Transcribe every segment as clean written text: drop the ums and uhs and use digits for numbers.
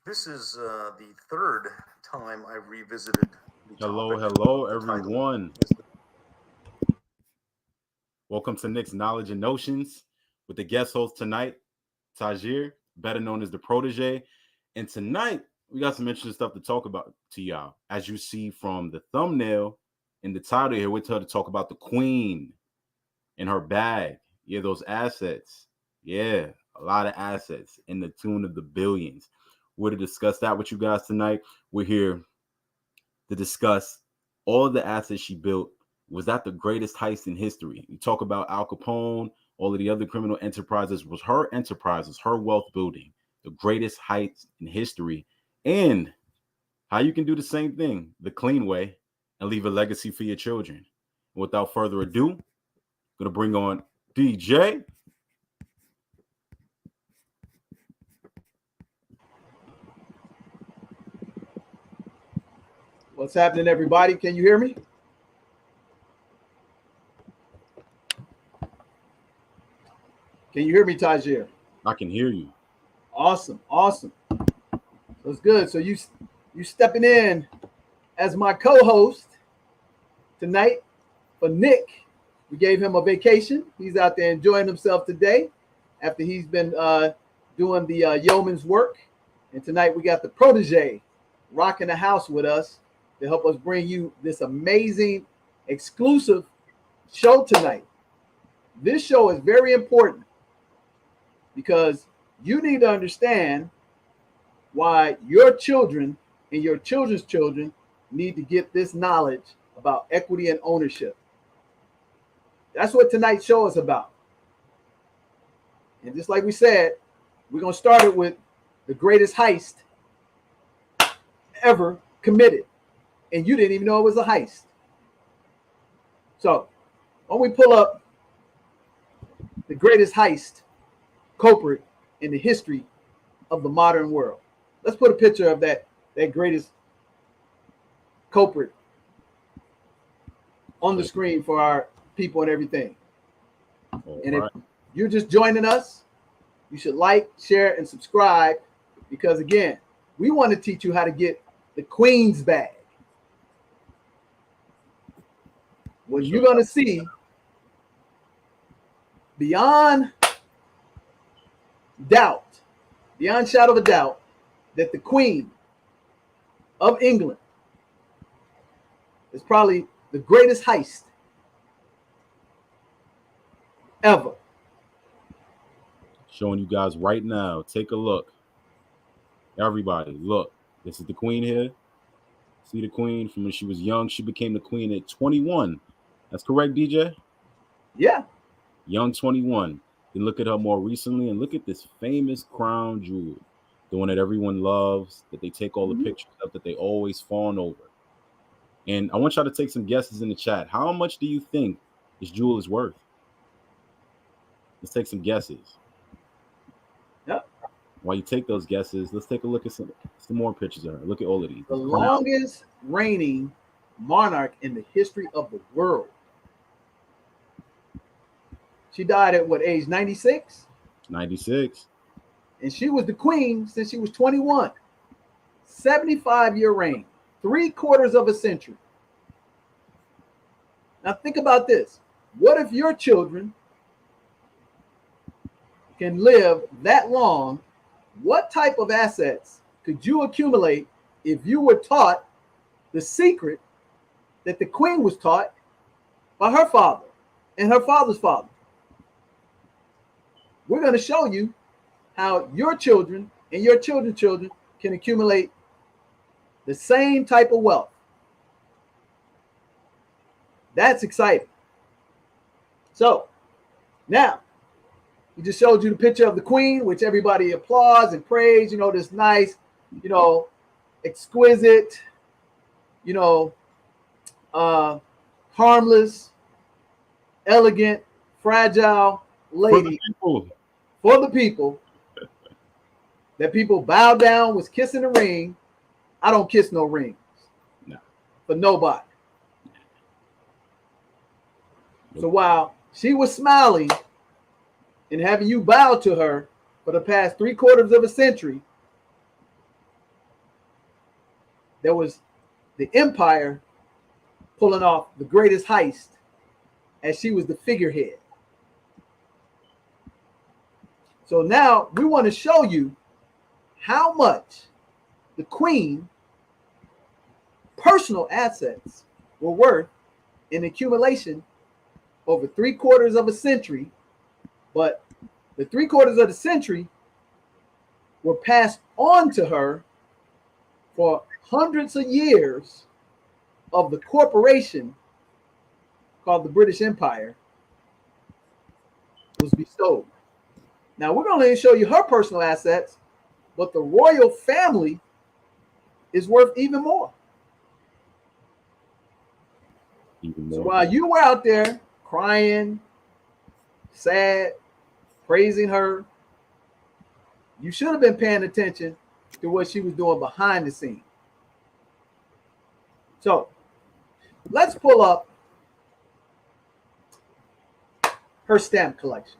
This is the third time I've revisited the Hello, topic hello, of the title. everyone. Welcome to Nick's Knowledge and Notions with the guest host tonight, Taizhier, better known as the Protege. And tonight, we got some interesting stuff to talk about to y'all. As you see from the thumbnail and the title here, we're here to talk about the Queen and her bag. Yeah, those assets. Yeah, a lot of assets in the tune of the billions. We're to discuss that with you guys tonight. We're here to discuss all of the assets she built. Was that the greatest heist in history? You talk about Al Capone, all of the other criminal enterprises. Was her enterprises, her wealth building, the greatest heist in history? And how you can do the same thing the clean way and leave a legacy for your children. And without further ado, I'm going to bring on DJ. What's happening, everybody? Can you hear me? Can you hear me, Taizhier? I can hear you. Awesome. That's good. So you stepping in as my co-host tonight for Nick. We gave him a vacation. He's out there enjoying himself today after he's been doing the yeoman's work. And tonight we got the Protege rocking the house with us to help us bring you this amazing exclusive show tonight. This show is very important because you need to understand why your children and your children's children need to get this knowledge about equity and ownership. That's what tonight's show is about. And just like we said, we're going to start it with the greatest heist ever committed. And you didn't even know it was a heist. So when we pull up the greatest heist culprit in the history of the modern world, let's put a picture of that greatest culprit on the screen for our people and everything. And if you're just joining us, you should like, share, and subscribe because, again, we want to teach you how to get the Queen's bag. What you're going to see beyond shadow of a doubt, that the Queen of England is probably the greatest heist ever. Showing you guys right now. Take a look. Everybody, look. This is the Queen here. See the Queen from when she was young. She became the Queen at 21. That's correct, DJ? Yeah. Young 21. Then look at her more recently and look at this famous crown jewel. The one that everyone loves, that they take all the pictures of, that they always fawn over. And I want y'all to take some guesses in the chat. How much do you think this jewel is worth? Let's take some guesses. Yep. While you take those guesses, let's take a look at some more pictures of her. Look at all of these. The longest reigning monarch in the history of the world. She died at what age? 96? 96. And she was the queen since she was 21. 75-year reign. 3/4 of a century. Now think about this. What if your children can live that long? What type of assets could you accumulate if you were taught the secret that the Queen was taught by her father and her father's father? We're going to show you how your children and your children's children can accumulate the same type of wealth. That's exciting. So now, we just showed you the picture of the Queen, which everybody applauds and praise, this nice, exquisite, harmless, elegant, fragile lady for the people that people bow down, was kissing the ring. I don't kiss no rings. No. For nobody. So while she was smiling and having you bow to her for the past 3/4 of a century, there was the Empire pulling off the greatest heist as she was the figurehead. So now we want to show you how much the Queen personal assets were worth in accumulation over 3/4 of a century, but the 3/4 of the century were passed on to her for hundreds of years of the corporation called the British Empire was bestowed. Now we're going to show you her personal assets, but the royal family is worth even more. Even more. So while you were out there crying, sad, praising her, you should have been paying attention to what she was doing behind the scenes. So let's pull up her stamp collection.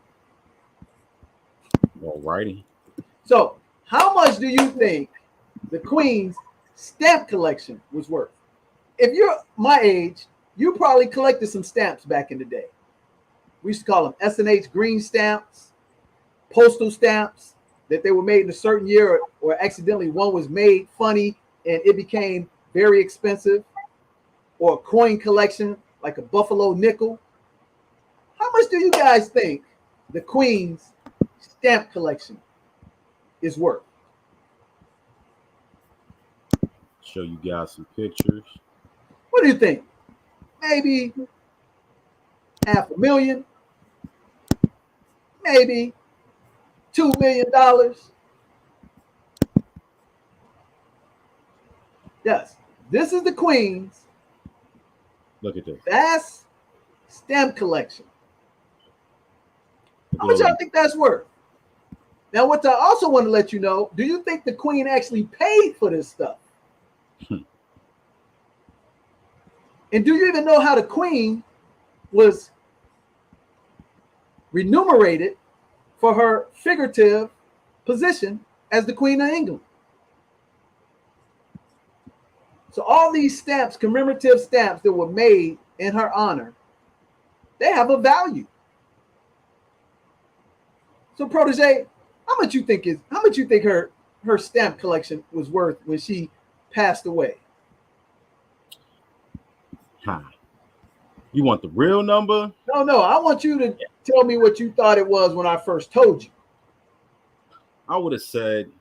Alrighty. So how much do you think the Queen's stamp collection was worth? If you're my age, you probably collected some stamps back in the day. We used to call them S&H green stamps, postal stamps, that they were made in a certain year, or accidentally one was made funny and it became very expensive, or a coin collection like a buffalo nickel. How much do you guys think the Queen's stamp collection is worth? Show you guys some pictures. What do you think? Maybe $500,000, maybe $2 million. Yes, this is the Queen's Look at this. vast stamp collection. How much y'all think that's worth? Now, what I also want to let you know, do you think the Queen actually paid for this stuff? And do you even know how the Queen was remunerated for her figurative position as the Queen of England? So all these stamps, commemorative stamps that were made in her honor, they have a value. So Protege, how much you think her stamp collection was worth when she passed away? Huh. You want the real number? No, I want you to tell me what you thought it was when I first told you. I would have said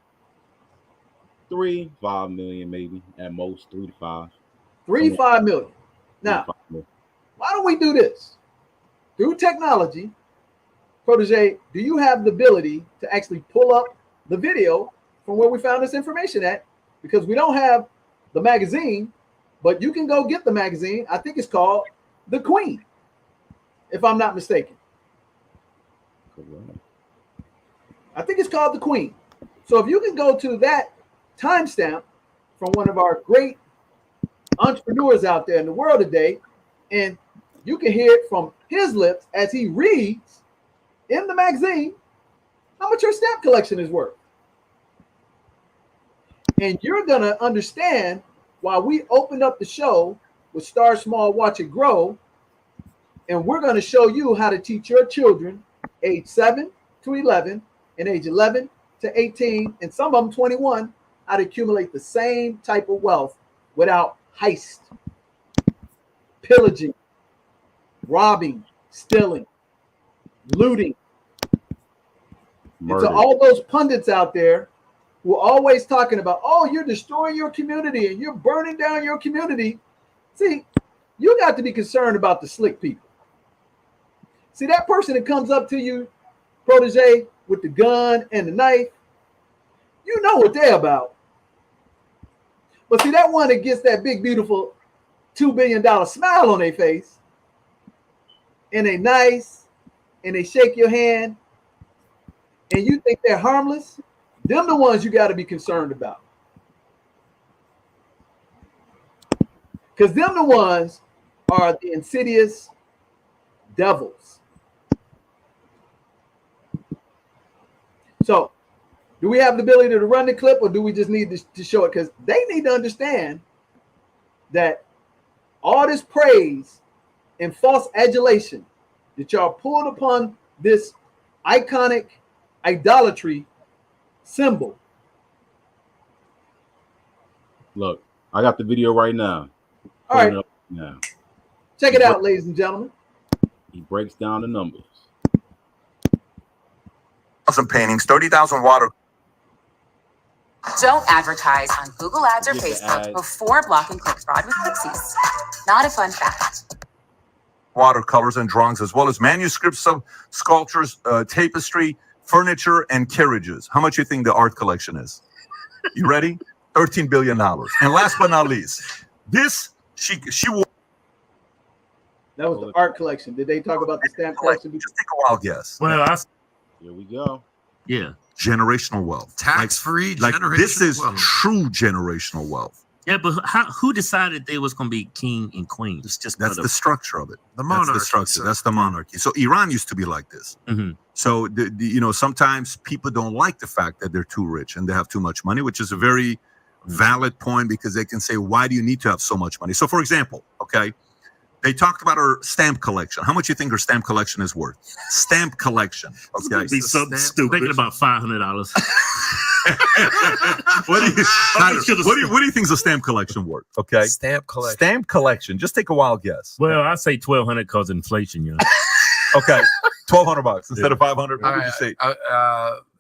3-5 million, maybe at most 3 to 5. 3-5 million. Now, why don't we do this? Through technology, Protege, do you have the ability to actually pull up the video from where we found this information at? Because we don't have the magazine, but you can go get the magazine. I think it's called The Queen, if I'm not mistaken. I think it's called The Queen. So if you can go to that timestamp from one of our great entrepreneurs out there in the world today, and you can hear it from his lips as he reads in the magazine how much your stamp collection is worth. And you're going to understand why we opened up the show with Start Small, Watch It Grow. And we're going to show you how to teach your children age 7 to 11 and age 11 to 18, and some of them 21, how to accumulate the same type of wealth without heist, pillaging, robbing, stealing, looting. And to all those pundits out there who are always talking about, oh, you're destroying your community and you're burning down your community. See, you got to be concerned about the slick people. See, that person that comes up to you, Protege, with the gun and the knife, you know what they're about. But see, that one that gets that big, beautiful $2 billion smile on their face, and they nice, and they shake your hand, and you think they're harmless, them the ones you got to be concerned about. Because them the ones are the insidious devils. So, do we have the ability to run the clip, or do we just need to show it? Because they need to understand that all this praise and false adulation that y'all pulled upon this iconic idolatry symbol. Look, I got the video right now. All right, Now check it out, ladies and gentlemen. he breaks down the numbers. 1,000 paintings, 30,000 water. Don't advertise on Google Ads or Get the Facebook ads. before blocking click fraud with Pixies. Not a fun fact. Watercolors and drawings, as well as manuscripts, sculptures, tapestry, furniture, and carriages. How much you think the art collection is? You ready? $13 billion. And last but not least, this she wore. That was the art collection. Did they talk about the stamp collection? Just take a wild guess. Well, Here we go. yeah. Generational wealth, Tax-free like generational this is wealth. true generational wealth. Yeah, but who decided they was going to be king and queen? It's just That's the structure of it. The That's monarchy. the structure. That's the monarchy. So Iran used to be like this. Mhm. So sometimes people don't like the fact that they're too rich and they have too much money, which is a very valid point because they can say, why do you need to have so much money? So, for example, okay, they talked about her stamp collection. How much you think her stamp collection is worth? Stamp collection. Okay. Be something stupid. Thinking about $500. What do you think is a stamp collection worth? Okay. Stamp collection. Stamp collection. Just take a wild guess. Well, I say 1,200 because inflation, you know. Okay. $1,200 instead of 500. What All would you right, say?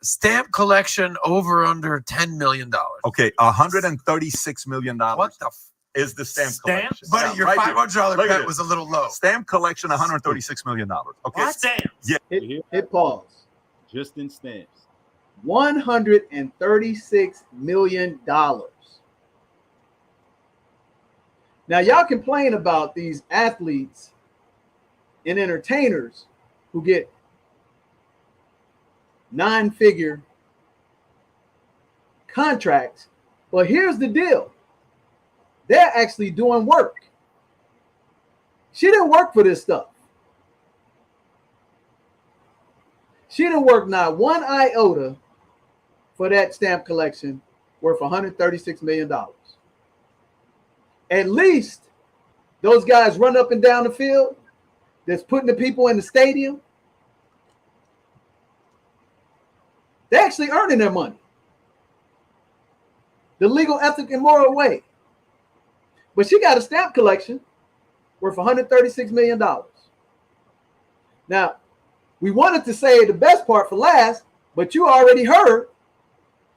stamp collection over under $10 million. Okay, $136 million. What the? Is the stamp collection? Buddy, Yeah, your right here. $500 Look at bet this. was a little low. Stamp collection, $136 million. Okay. What? Stamps. Hit pause. Just in stamps. $136 million. Now, y'all complain about these athletes and entertainers who get 9-figure contracts, but here's the deal. They're actually doing work. She didn't work for this stuff. She didn't work not one iota for that stamp collection worth $136 million. At least those guys run up and down the field that's putting the people in the stadium. They're actually earning their money. The legal, ethic, and moral way. But she got a stamp collection worth $136 million. Now, we wanted to say the best part for last, but you already heard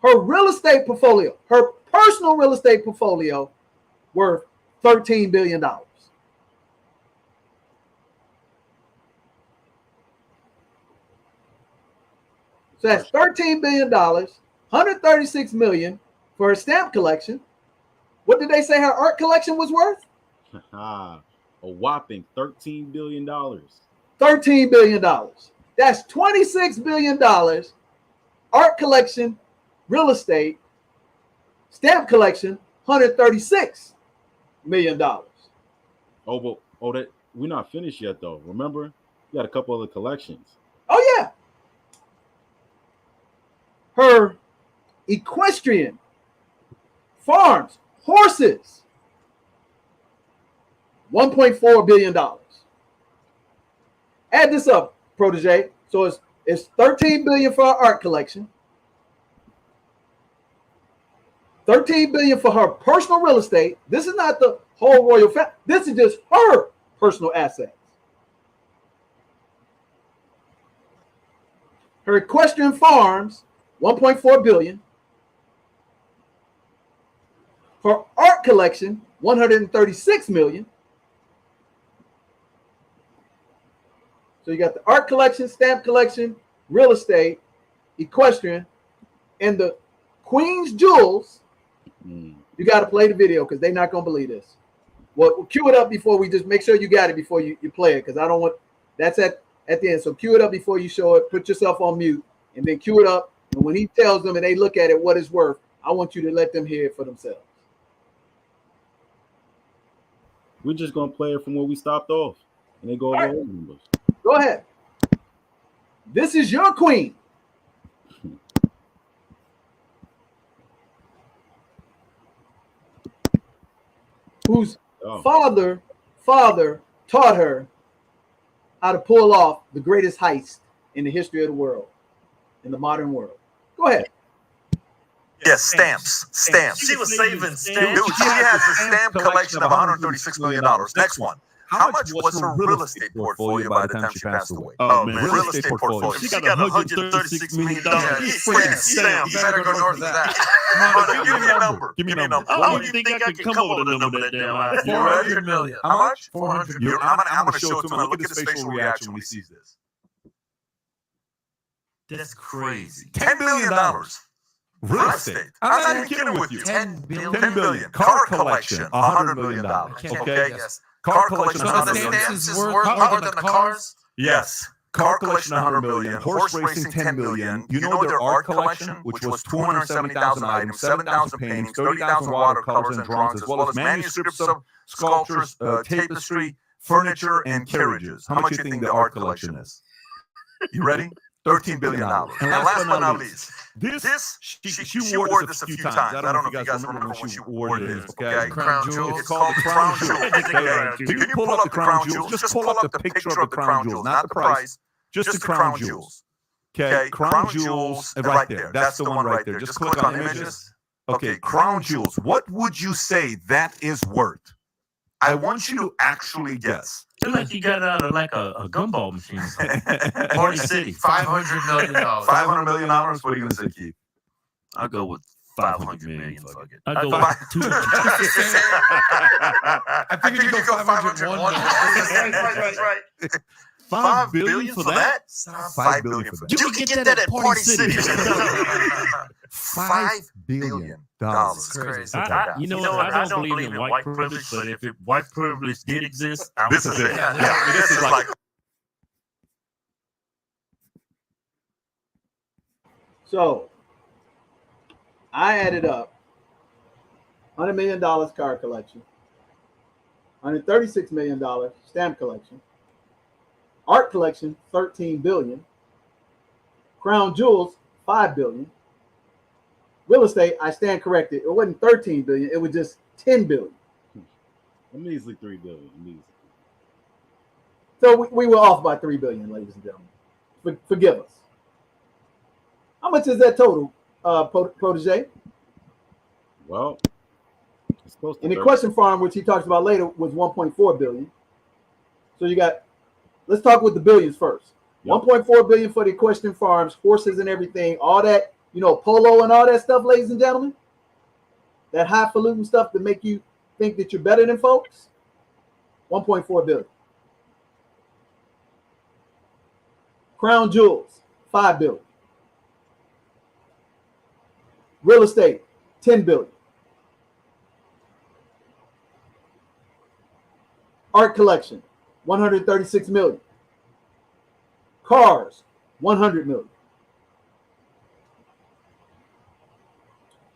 her real estate portfolio, her personal real estate portfolio worth $13 billion. So that's $13 billion, $136 million for her stamp collection. What did they say her art collection was worth? A whopping $13 billion. $13 billion. That's $26 billion. Art collection, real estate, stamp collection, $136 million. Oh, that we're not finished yet, though. Remember, we got a couple other collections. Oh, yeah. Her equestrian, farms, horses, $1.4 billion. Add this up, protege. So it's $13 billion for her art collection, $13 billion for her personal real estate. This is not the whole royal family. This is just her personal assets. Her equestrian farms, $1.4 billion. Her art collection, $136 million. So you got the art collection, stamp collection, real estate, equestrian, and the Queen's jewels. You got to play the video because they're not going to believe this. Well, we'll cue it up before we just make sure you got it before you play it because I don't want that's at the end. So cue it up before you show it. Put yourself on mute and then cue it up. And when he tells them and they look at it, what it's worth, I want you to let them hear it for themselves. We're just gonna play it from where we stopped off, and they go over the numbers. Go ahead. This is your queen. whose Oh. father taught her how to pull off the greatest heist in the history of the world, in the modern world. Go ahead. Yes, stamps. She was saving stamps. Dude, she has a stamp collection of $136 million. Next one. How much was her real estate portfolio by the time she passed away? Oh, man, real estate portfolio. She got $136 million. Stamps. You better go north of that. Give me a number. Give me a number. I don't even think I could come up with a number that damn high. 400 million. How much? 400 You're- million. I'm gonna show it to him. Look at his facial reaction when he sees this. That's crazy. $10 billion. Real estate. I'm not even kidding with you. 10 billion. 10 billion. Car collection, $100 million. can't Okay. yes. Car collection, So the $100 million. stamps is worth more than the cars? Yes. Car collection, $100 million. Horse racing, $10 million. You know their art collection, which was 270,000 items, 7,000 paintings, 30,000 watercolors and drawings, as well as manuscripts of sculptures, tapestry, furniture, and carriages. How much do you think the art collection is? You ready? $13 billion. And last but not least, she wore this a few times. I don't know if you guys remember when she wore this. Okay, Crown jewels. It's called the crown jewels. Can you pull up the crown jewels? Just pull up the picture of the crown jewels, not the price. Just the crown jewels. Okay, crown jewels right there. That's the one right there. Just click on images. Okay, crown jewels. What would you say that is worth? I want you to actually guess. Feel like you got out of like a gumball machine. Party City. $500 million. $500 million. What are you gonna say, Keith? I'll go with 500 million. Fuck it. I'll go Five- with 200. I think you go 501. That's right. $5 billion for that? $5 billion for that. You can get that at Party City. $5 billion. That's crazy. You know what? I don't believe in white privilege, but if white privilege did exist, I would This is say it. that. Yeah, this is like. So I added up $100 million car collection, $136 million stamp collection, art collection, $13 billion, crown jewels, $5 billion, real estate, I stand corrected. It wasn't $13 billion, it was just $10 billion. A measly $3 billion. Measly. So we were off by $3 billion, ladies and gentlemen. Forgive us. How much is that total, Protege? Well, it's close to And the 30. question farm, which he talks about later, was 1.4 billion. So you got, let's talk with the billions first. Yep. 1.4 billion for the question farms, horses and everything, all that, polo and all that stuff, ladies and gentlemen. That highfalutin stuff to make you think that you're better than folks. 1.4 billion. Crown jewels, 5 billion. Real estate, 10 billion. Art collection, 136 million. Cars, 100 million.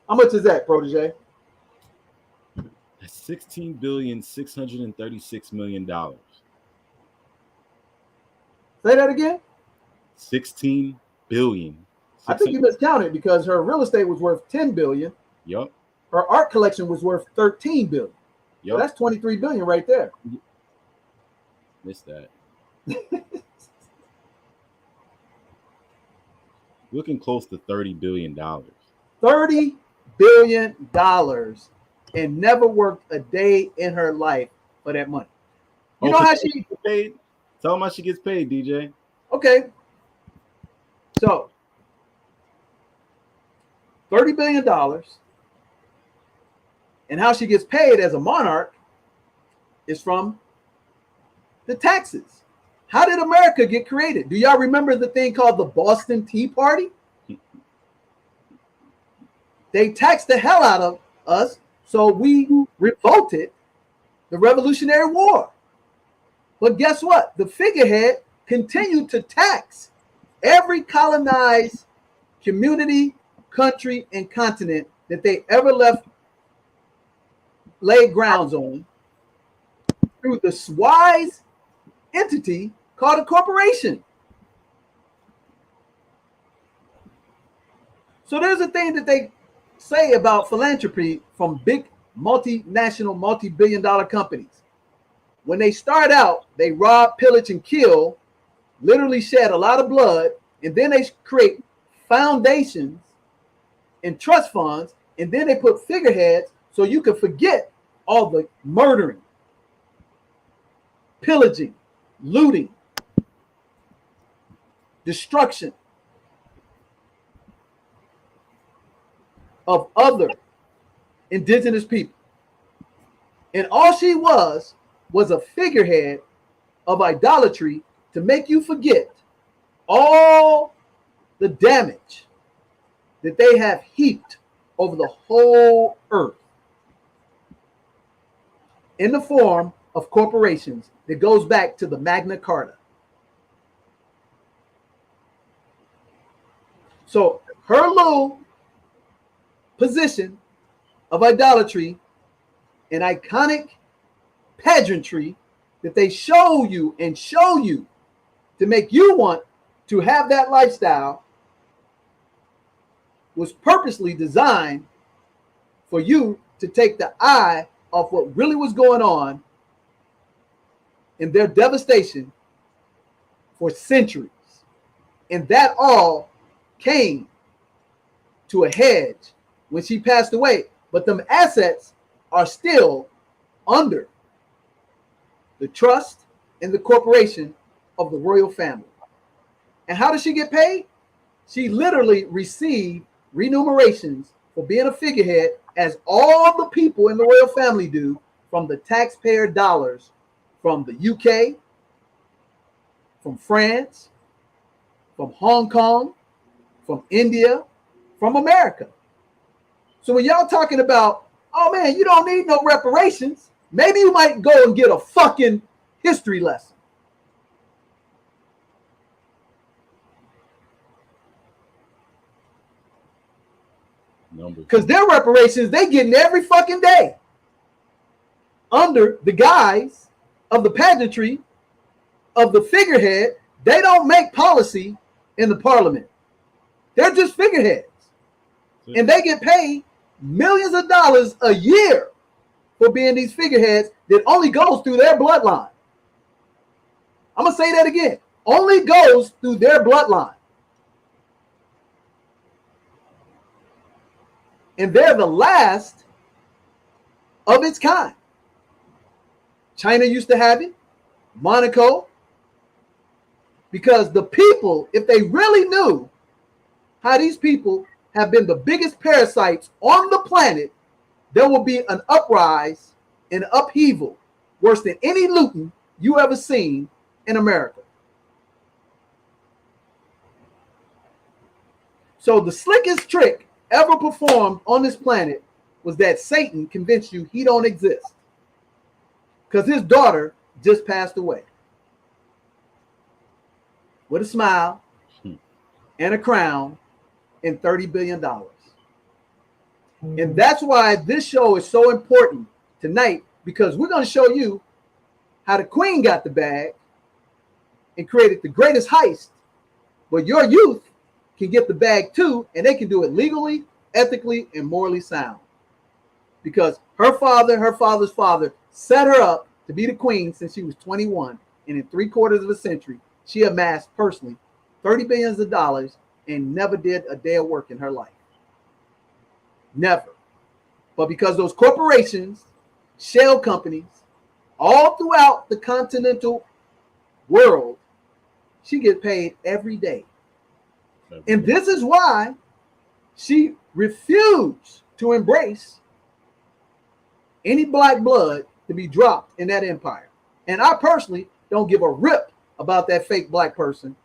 How much is that, Protege? That's $16,636 million. Say that again. 16 billion. I think you miscounted because her real estate was worth 10 billion. Yup. Her art collection was worth 13 billion. So Yup. that's 23 billion right there. Missed that. Looking close to $30 billion. $30 billion and never worked a day in her life for that money. You know how she paid? Tell them how she gets paid, DJ. okay. So $30 billion and how she gets paid as a monarch is from the taxes. How did America get created? Do y'all remember the thing called the Boston Tea Party? They taxed the hell out of us, so we revolted, the Revolutionary War. But guess what? The figurehead continued to tax every colonized community, country, and continent that they ever laid grounds on through this wise entity called a corporation. So there's a thing that they say about philanthropy from big multinational, multi-billion-dollar companies. When they start out, they rob, pillage, and kill, literally shed a lot of blood, and then they create foundations and trust funds, and then they put figureheads so you can forget all the murdering, pillaging, looting, destruction of other indigenous people. And all she was a figurehead of idolatry to make you forget all the damage that they have heaped over the whole earth in the form of corporations that goes back to the Magna Carta. So her little position of idolatry and iconic pageantry that they show you to make you want to have that lifestyle was purposely designed for you to take the eye off what really was going on in their devastation for centuries. And that all came to a hedge when she passed away. But them assets are still under the trust and the corporation of the royal family. And how does she get paid? She literally received remunerations for being a figurehead, as all the people in the royal family do, from the taxpayer dollars from the UK, from France, from Hong Kong, from India, from America. So when y'all talking about, oh man, you don't need no reparations, maybe you might go and get a fucking history lesson. Because their reparations, they getting every fucking day under the guise of the pageantry of the figurehead. They don't make policy in the parliament. They're just figureheads. And they get paid millions of dollars a year for being these figureheads that only goes through their bloodline. I'm going to say that again. Only goes through their bloodline. And they're the last of its kind. China used to have it, Monaco, because the people, if they really knew how these people have been the biggest parasites on the planet, there will be an uprise, an upheaval, worse than any looting you ever seen in America. So the slickest trick ever performed on this planet was that Satan convinced you he don't exist, because his daughter just passed away with a smile and a crown and $30 billion. And that's why this show is so important tonight, because we're going to show you how the queen got the bag and created the greatest heist, but your youth can get the bag too, and they can do it legally, ethically, and morally sound. Because her father, her father's father, set her up to be the queen since she was 21, and in 3/4 of a century, she amassed personally $30 billion and never did a day of work in her life. Never. But because those corporations, shell companies, all throughout the continental world, she gets paid every day. And this is why she refused to embrace any black blood to be dropped in that empire. And I personally don't give a rip about that fake black person.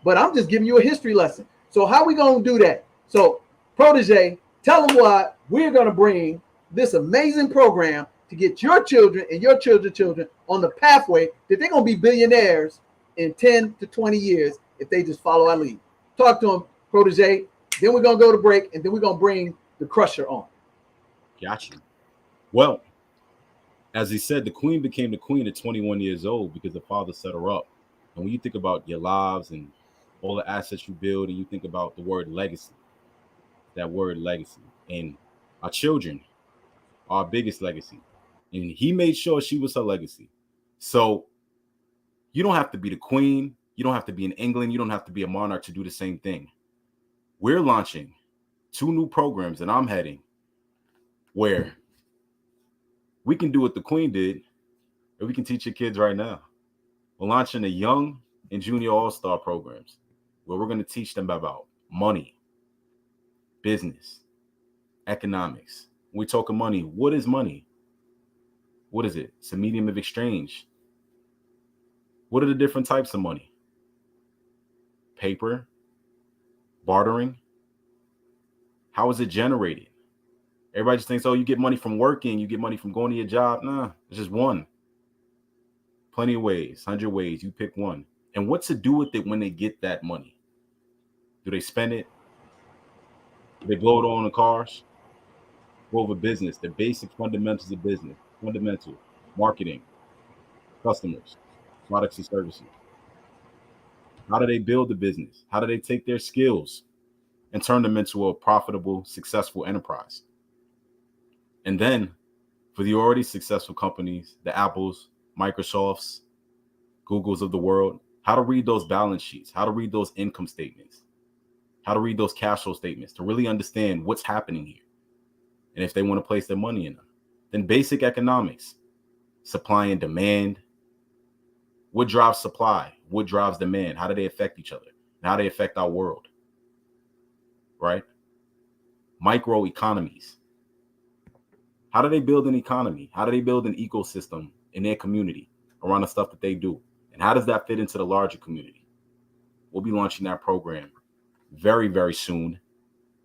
But I'm just giving you a history lesson. So how we going to do that? So, Protege, tell them why we're going to bring this amazing program to get your children and your children's children on the pathway that they're going to be billionaires in 10 to 20 years if they just follow our lead. Talk to them, Protege. Then we're going to go to break, and then we're going to bring the Crusher on. Got you. Well, as he said, the queen became the queen at 21 years old because the father set her up. And when you think about your lives and all the assets you build, and you think about the word legacy, that word legacy. And our children are our biggest legacy. And he made sure she was her legacy. So you don't have to be the queen. You don't have to be in England. You don't have to be a monarch to do the same thing. We're launching 2 new programs that I'm heading where we can do what the queen did, or we can teach your kids right now. We're launching the young and junior all-star programs where we're going to teach them about money, business, economics. When we talk of money, what is money? What is it? It's a medium of exchange. What are the different types of money? Paper, bartering. How is it generated? Everybody just thinks, oh, you get money from working, you get money from going to your job. Nah, it's just one. Plenty of ways, 100 ways. You pick one. And what to do with it when they get that money? Do they spend it? Do they blow it on the cars? Go over business, the basic fundamentals of business, fundamental, marketing, customers, products and services. How do they build the business? How do they take their skills and turn them into a profitable, successful enterprise? And then for the already successful companies, the Apples, Microsofts, Googles of the world, how to read those balance sheets, how to read those income statements, how to read those cash flow statements to really understand what's happening here. And if they want to place their money in them, then basic economics, supply and demand. What drives supply? What drives demand? How do they affect each other? And how do they affect our world? Right? Microeconomies. How do they build an economy? How do they build an ecosystem in their community around the stuff that they do? And how does that fit into the larger community? We'll be launching that program very, very soon,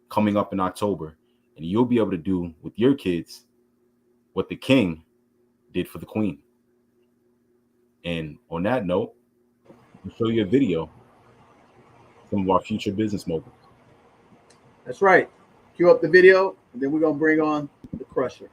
coming up in October. And you'll be able to do with your kids what the king did for the queen. And on that note, I'll show you a video of some of our future business moguls. That's right. Cue up the video, and then we're going to bring on the Crusher.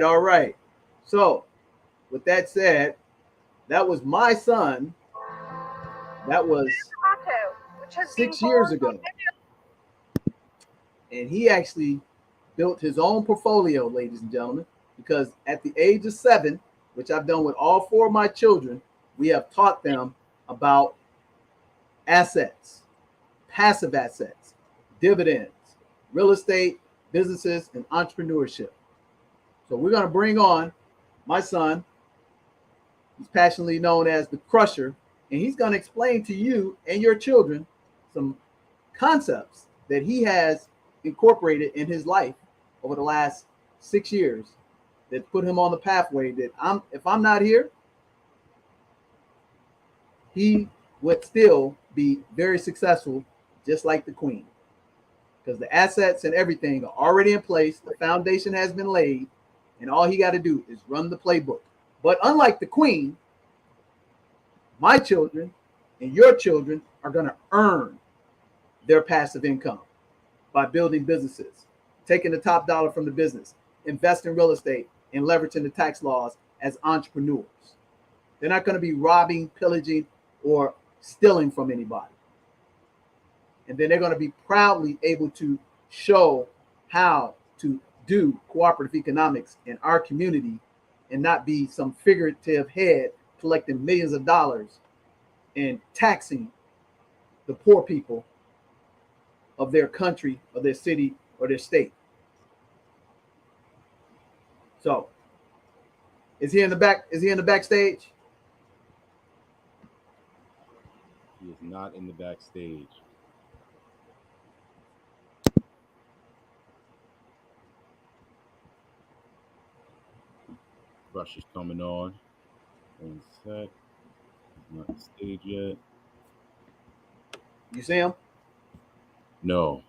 All right. So, with that said, that was my son. That was 6 years ago. And he actually built his own portfolio, ladies and gentlemen, because at the age of 7, which I've done with all 4 of my children, we have taught them about assets, passive assets, dividends, real estate, businesses, and entrepreneurship. So we're going to bring on my son. He's passionately known as the Crusher, and he's going to explain to you and your children some concepts that he has incorporated in his life over the last 6 years that put him on the pathway that if I'm not here, he would still be very successful, just like the Queen. Because the assets and everything are already in place, the foundation has been laid, and all he got to do is run the playbook. But unlike the Queen, my children and your children are going to earn their passive income by building businesses, taking the top dollar from the business, invest in real estate, and leveraging the tax laws as entrepreneurs. They're not going to be robbing, pillaging, or stealing from anybody. And then they're going to be proudly able to show how to do cooperative economics in our community and not be some figurative head collecting millions of dollars and taxing the poor people of their country or their city or their state. So, is he in the back? Is he in the backstage? He is not in the backstage. Rush is coming on. One sec. He's not on the stage yet. You see him? No.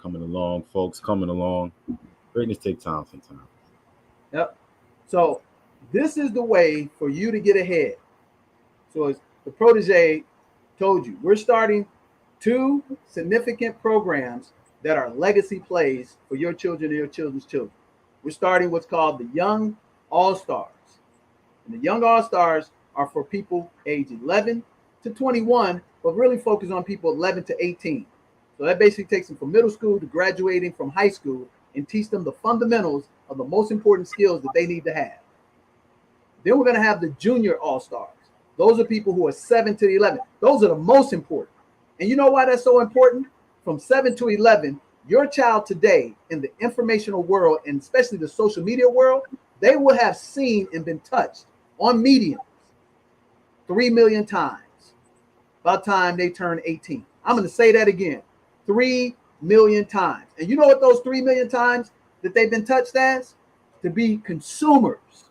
Coming along, folks. Coming along. Greatness take time sometimes. Yep. So this is the way for you to get ahead. So as the protege told you, we're starting 2 significant programs that are legacy plays for your children and your children's children. We're starting what's called the Young All-Stars. And the Young All-Stars are for people age 11 to 21, but really focus on people 11 to 18. So that basically takes them from middle school to graduating from high school and teach them the fundamentals of the most important skills that they need to have. Then we're going to have the Junior All-Stars. Those are people who are 7 to 11. Those are the most important. And you know why that's so important? From 7 to 11, your child today in the informational world, and especially the social media world, they will have seen and been touched on mediums 3 million times by the time they turn 18. I'm going to say that again, 3 million times. And you know what those 3 million times that they've been touched as? To be consumers,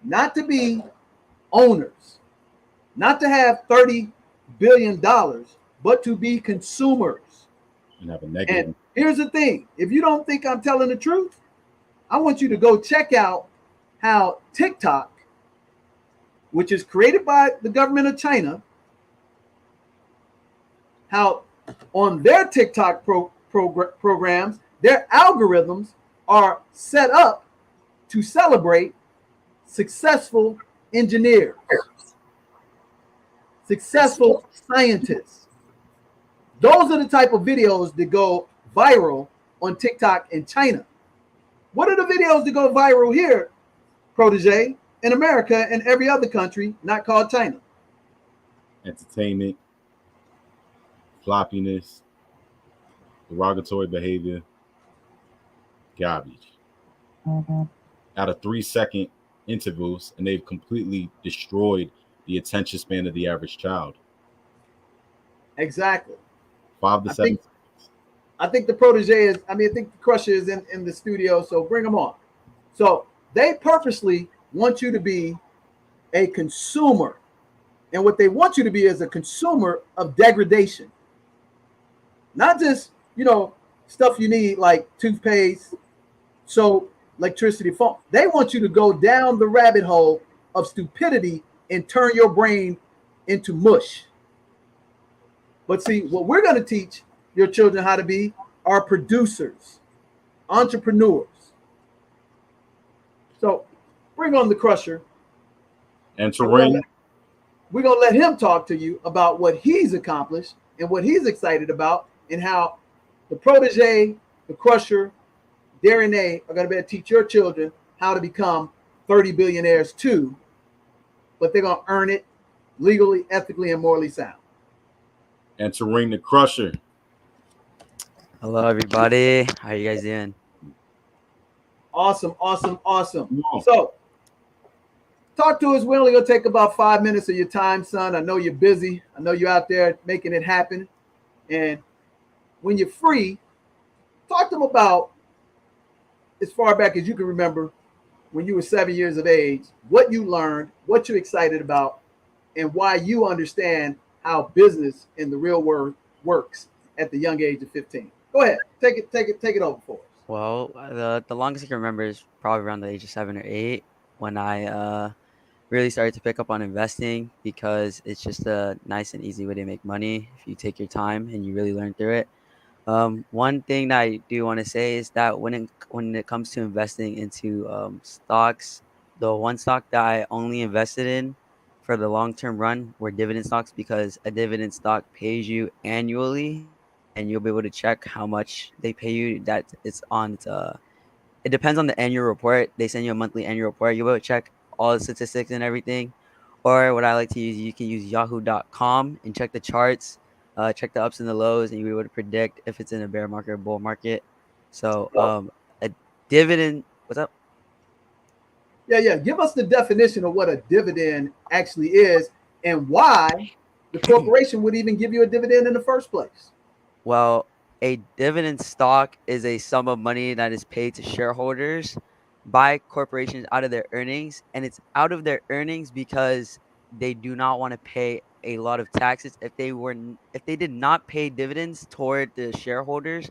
not to be owners, not to have $30 billion, but to be consumers. And have a negative. And here's the thing. If you don't think I'm telling the truth, I want you to go check out how TikTok, which is created by the government of China, how on their TikTok programs, their algorithms are set up to celebrate successful engineers, successful scientists. Those are the type of videos that go viral on TikTok in China. What are the videos that go viral here, protege, in America and every other country not called China? Entertainment, floppiness, derogatory behavior, garbage. Out of 3-second intervals, and they've completely destroyed the attention span of the average child. Exactly. 5 to 7 seconds. I think the protege is, I think the Crusher is in the studio, so bring them on. So they purposely want you to be a consumer. And what they want you to be is a consumer of degradation. Not just, stuff you need like toothpaste, soap, electricity, phone. They want you to go down the rabbit hole of stupidity and turn your brain into mush. But see, what we're going to teach your children how to be are producers, entrepreneurs. So bring on the Crusher. Enter ring. we're going to let him talk to you about what he's accomplished and what he's excited about, and how the protege, the crusher, Darren A are going to be able to teach your children how to become 30 billionaires too, but they're going to earn it legally, ethically, and morally sound. Entering the crusher. Hello, everybody. How you guys doing? Awesome, awesome, awesome. Wow. So, talk to us. We're only going to take about 5 minutes of your time, son. I know you're busy. I know you're out there making it happen. And when you're free, talk to them about, as far back as you can remember, when you were 7 years of age, what you learned, what you're excited about, and why you understand how business in the real world works at the young age of 15. Go ahead. Take it over for us. Well, the longest I can remember is probably around the age of 7 or 8 when I really started to pick up on investing, because it's just a nice and easy way to make money if you take your time and you really learn through it. One thing that I do want to say is that when it comes to investing into stocks, the one stock that I only invested in for the long term run were dividend stocks, because a dividend stock pays you annually, and you'll be able to check how much they pay you. That it's on it depends on the annual report. They send you a monthly annual report. You'll be able to check all the statistics and everything. Or what I like to use, you can use yahoo.com and check the charts, check the ups and the lows, and you'll be able to predict if it's in a bear market or bull market. So a dividend, what's up? Yeah. Give us the definition of what a dividend actually is and why the corporation would even give you a dividend in the first place. Well, a dividend stock is a sum of money that is paid to shareholders by corporations out of their earnings, and it's out of their earnings because they do not want to pay a lot of taxes. If they did not pay dividends toward the shareholders,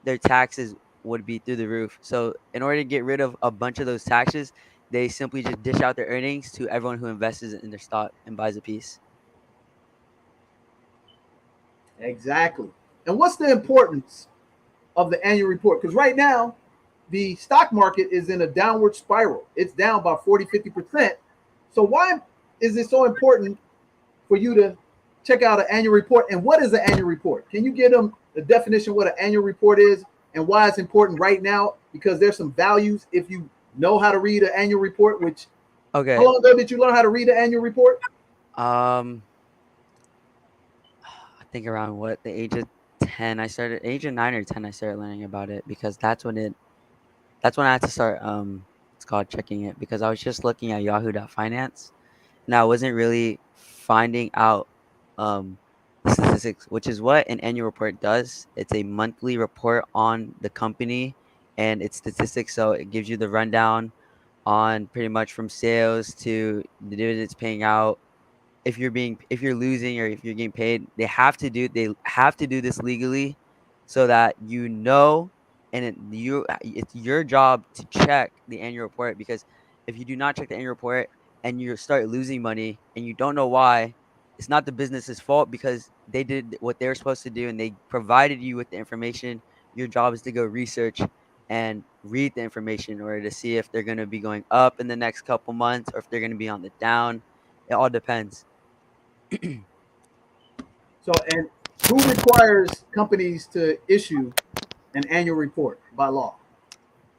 their taxes would be through the roof. So in order to get rid of a bunch of those taxes, they simply just dish out their earnings to everyone who invests in their stock and buys a piece. Exactly. And what's the importance of the annual report? Because right now, the stock market is in a downward spiral. It's down by 40-50%. So why is it so important for you to check out an annual report? And what is an annual report? Can you give them the definition of what an annual report is and why it's important right now? Because there's some values if you know how to read an annual report, which Okay. how long ago did you learn how to read an annual report? I think around the age of 10, age of 9 or 10, I started learning about it, because that's when I had to start, it's called checking it, because I was just looking at yahoo.finance and I wasn't really finding out, statistics, which is what an annual report does. It's a monthly report on the company and its statistics. So it gives you the rundown on pretty much from sales to the dividends paying out, if you're losing or if you're getting paid. They have to do this legally, so that it's your job to check the annual report, because if you do not check the annual report and you start losing money and you don't know why, it's not the business's fault, because they did what they were supposed to do and they provided you with the information. Your job is to go research and read the information in order to see if they're going to be going up in the next couple months or if they're going to be on the down. It all depends. So, and who requires companies to issue an annual report by law?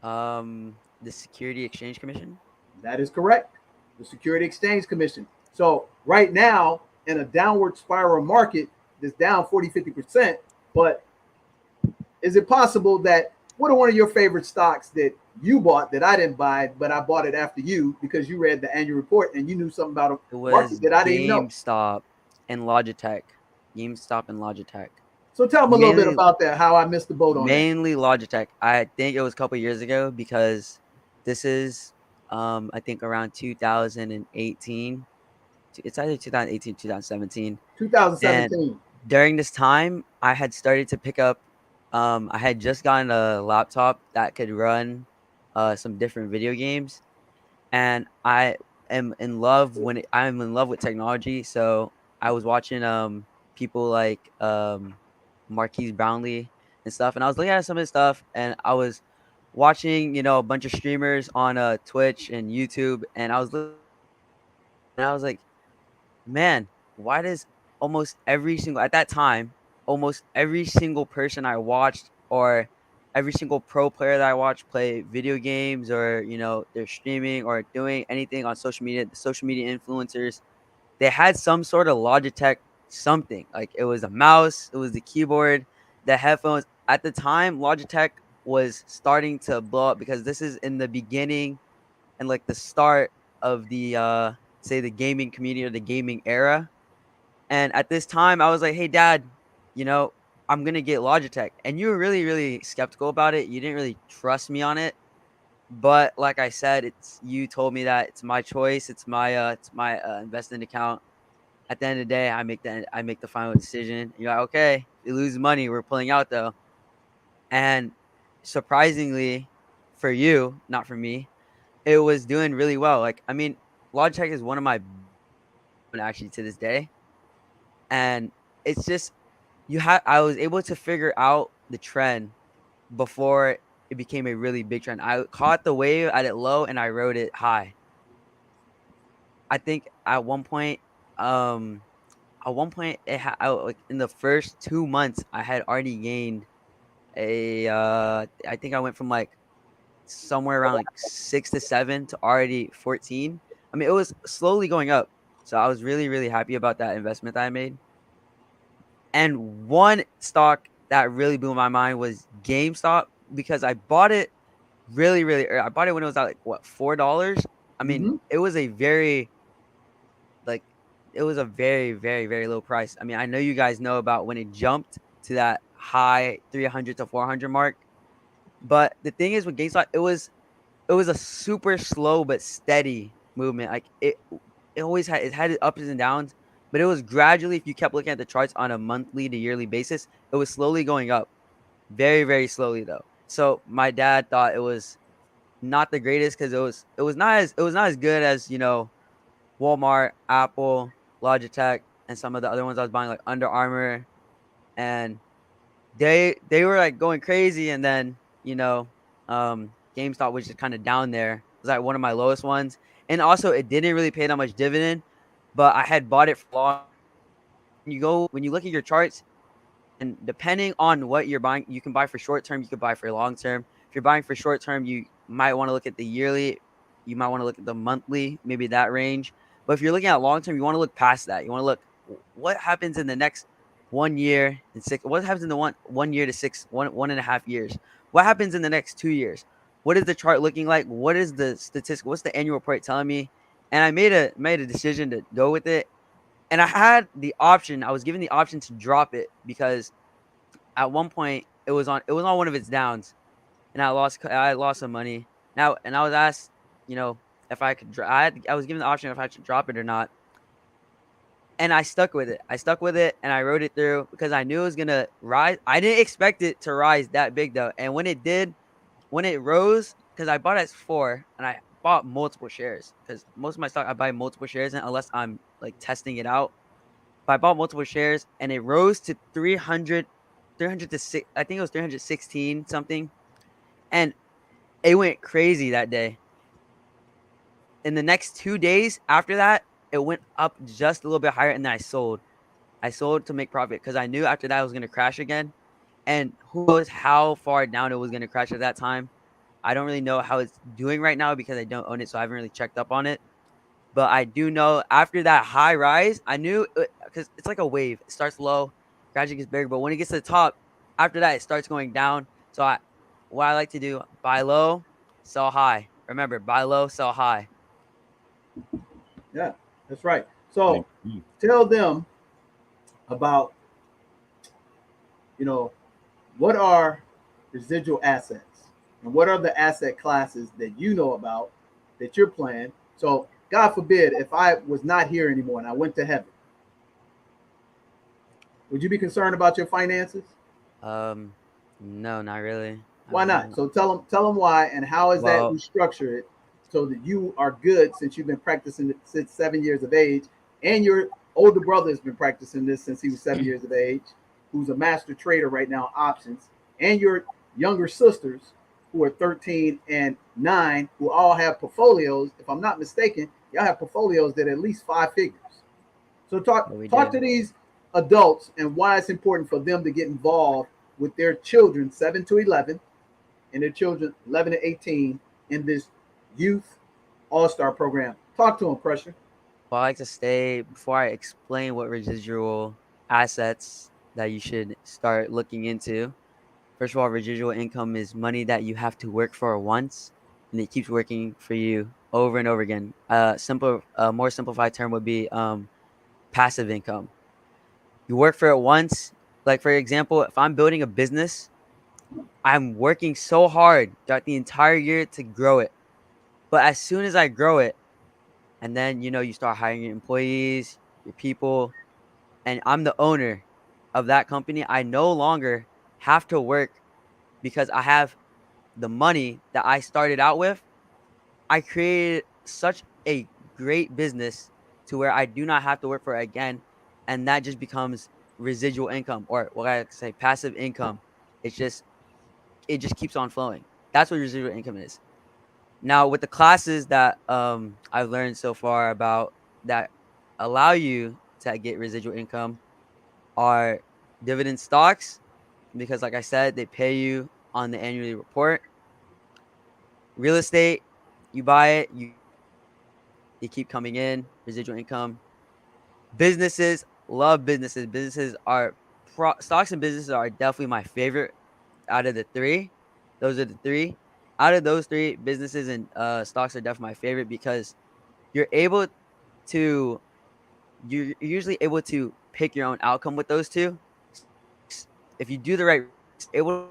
The Security Exchange Commission. That is correct. The Security Exchange Commission. So right now, in a downward spiral market that's down 40-50%, but is it possible that what are one of your favorite stocks that you bought that I didn't buy, but I bought it after you because you read the annual report and you knew something about It a was market that I didn't know? GameStop and Logitech. GameStop and Logitech. So tell them a little bit about that, how I missed the boat on that. Mainly Logitech. I think it was a couple years ago, because this is I think around 2018. It's either 2018 2017. 2017. And during this time, I had started to pick up. I had just gotten a laptop that could run some different video games, and I'm in love with technology. So I was watching people like Marquise Brownlee and stuff, and I was looking at some of his stuff, and I was watching a bunch of streamers on Twitch and YouTube, and I was looking, and I was like, man, why does almost every single at that time, almost every single person I watched or every single pro player that I watched play video games or they're streaming or doing anything on social media, the social media influencers, they had some sort of Logitech something. Like it was a mouse, it was the keyboard, the headphones. At the time, Logitech was starting to blow up because this is in the beginning and like the start of the say the gaming community or the gaming era. And at this time, I was like, "Hey, Dad, you know, I'm gonna get Logitech," and you were really, really skeptical about it. You didn't really trust me on it, but like I said, it's you told me that it's my choice. It's my investment account. At the end of the day, I make the final decision. You're like, okay, we lose money. We're pulling out though, and surprisingly, for you, not for me, it was doing really well. Like, I mean, Logitech is one of my actually to this day, and it's just I was able to figure out the trend before it became a really big trend. I caught the wave at it low and I rode it high. I think um at one point like in the first 2 months I had already gained I think I went from like somewhere around like 6 to 7 to already 14. I mean, it was slowly going up. So I was really, really happy about that investment that I made. And one stock that really blew my mind was GameStop because I bought it really, really early. I bought it when it was at like what, $4. I mean, Mm-hmm. it was a very like it was a very, very, very low price. I mean, I know you guys know about when it jumped to that high 300 to 400 mark. But the thing is with GameStop, it was a super slow but steady movement. Like it always had its ups and downs, but it was gradually. If you kept looking at the charts on a monthly to yearly basis, it was slowly going up, very very slowly though. So my dad thought it was not the greatest because it was not as good as Walmart, Apple, Logitech, and some of the other ones I was buying like Under Armour, and they were like going crazy, and then GameStop was just kind of down there. It was like one of my lowest ones, and also it didn't really pay that much dividend, but I had bought it for long. When you look at your charts, and depending on what you're buying, you can buy for short term, you could buy for long term. If you're buying for short term, you might want to look at the yearly, you might want to look at the monthly, maybe that range. But if you're looking at long term, you want to look past that. You want to look what happens in the next 1 year and six. What happens in the one year to 1.5 years? What happens in the next 2 years? What is the chart looking like? What is the statistic? What's the annual report telling me? And I made a decision to go with it, and I had the option. I was given the option to drop it because at one point it was on one of its downs, and I lost some money. Now, and I was asked, if I could. I was given the option if I should drop it or not, and I stuck with it. I stuck with it, and I rode it through because I knew it was gonna rise. I didn't expect it to rise that big though, and when it did, when it rose, because I bought it at 4, and I bought multiple shares because most of my stock I buy multiple shares in unless I'm like testing it out. But I bought multiple shares and it rose to 300 to 6. I think it was 316 something. And it went crazy that day. In the next 2 days after that, it went up just a little bit higher. And then I sold. I sold to make profit because I knew after that it was going to crash again. And who knows how far down it was going to crash at that time. I don't really know how it's doing right now because I don't own it. So I haven't really checked up on it. But I do know after that high rise, I knew because it's like a wave. It starts low, gradually gets bigger, but when it gets to the top, after that it starts going down. So what I like to do, buy low, sell high. Remember, buy low, sell high. Yeah, that's right. So tell them about, you know, what are residual assets and what are the asset classes that you know about that you're playing. So God forbid, if I was not here anymore and I went to heaven, would you be concerned about your finances? No, not really. I Why not? wouldn't. So tell them why and how is that Well, we structure it so that you are good since you've been practicing it since 7 years of age, and your older brother has been practicing this since he was 7 years of age, who's a master trader right now, options, and your younger sisters who are 13 and 9, who all have portfolios. If I'm not mistaken, y'all have portfolios that are at least 5 figures. So talk What we talk do. to these adults and why it's important for them to get involved with their children 7 to 11 and their children 11 to 18 in this youth all-star program. Talk to them, Pressure. Well, I like to stay before I explain what residual assets that you should start looking into. First of all, residual income is money that you have to work for once, and it keeps working for you over and over again. More simplified term would be passive income. You work for it once. Like for example, if I'm building a business, I'm working so hard throughout the entire year to grow it. But as soon as I grow it, and then you start hiring your employees, your people, and I'm the owner of that company, I no longer have to work because I have the money that I started out with. I created such a great business to where I do not have to work for it again, and that just becomes residual income, or what I say, passive income. It's just it just keeps on flowing. That's what residual income is. Now, with the classes that I've learned so far about that allow you to get residual income are dividend stocks, because like I said, they pay you on the annual report. Real estate, you buy it, you keep coming in, residual income. Businesses, love businesses. Stocks and businesses are definitely my favorite out of the three. Those are the three. Out of those three, businesses and stocks are definitely my favorite because you're able to you're usually able to pick your own outcome with those two. If you do the right, able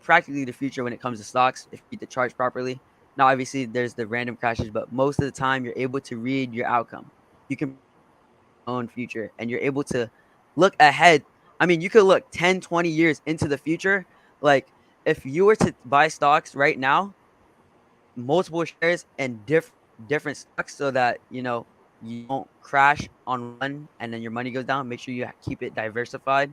practically the future when it comes to stocks if you read the charts properly. Now, obviously, there's the random crashes, but most of the time, you're able to read your outcome. You can own future, and you're able to look ahead. I mean, you could look 10, 20 years into the future. Like, if you were to buy stocks right now, multiple shares and different stocks so that, you don't crash on one and then your money goes down, make sure you keep it diversified.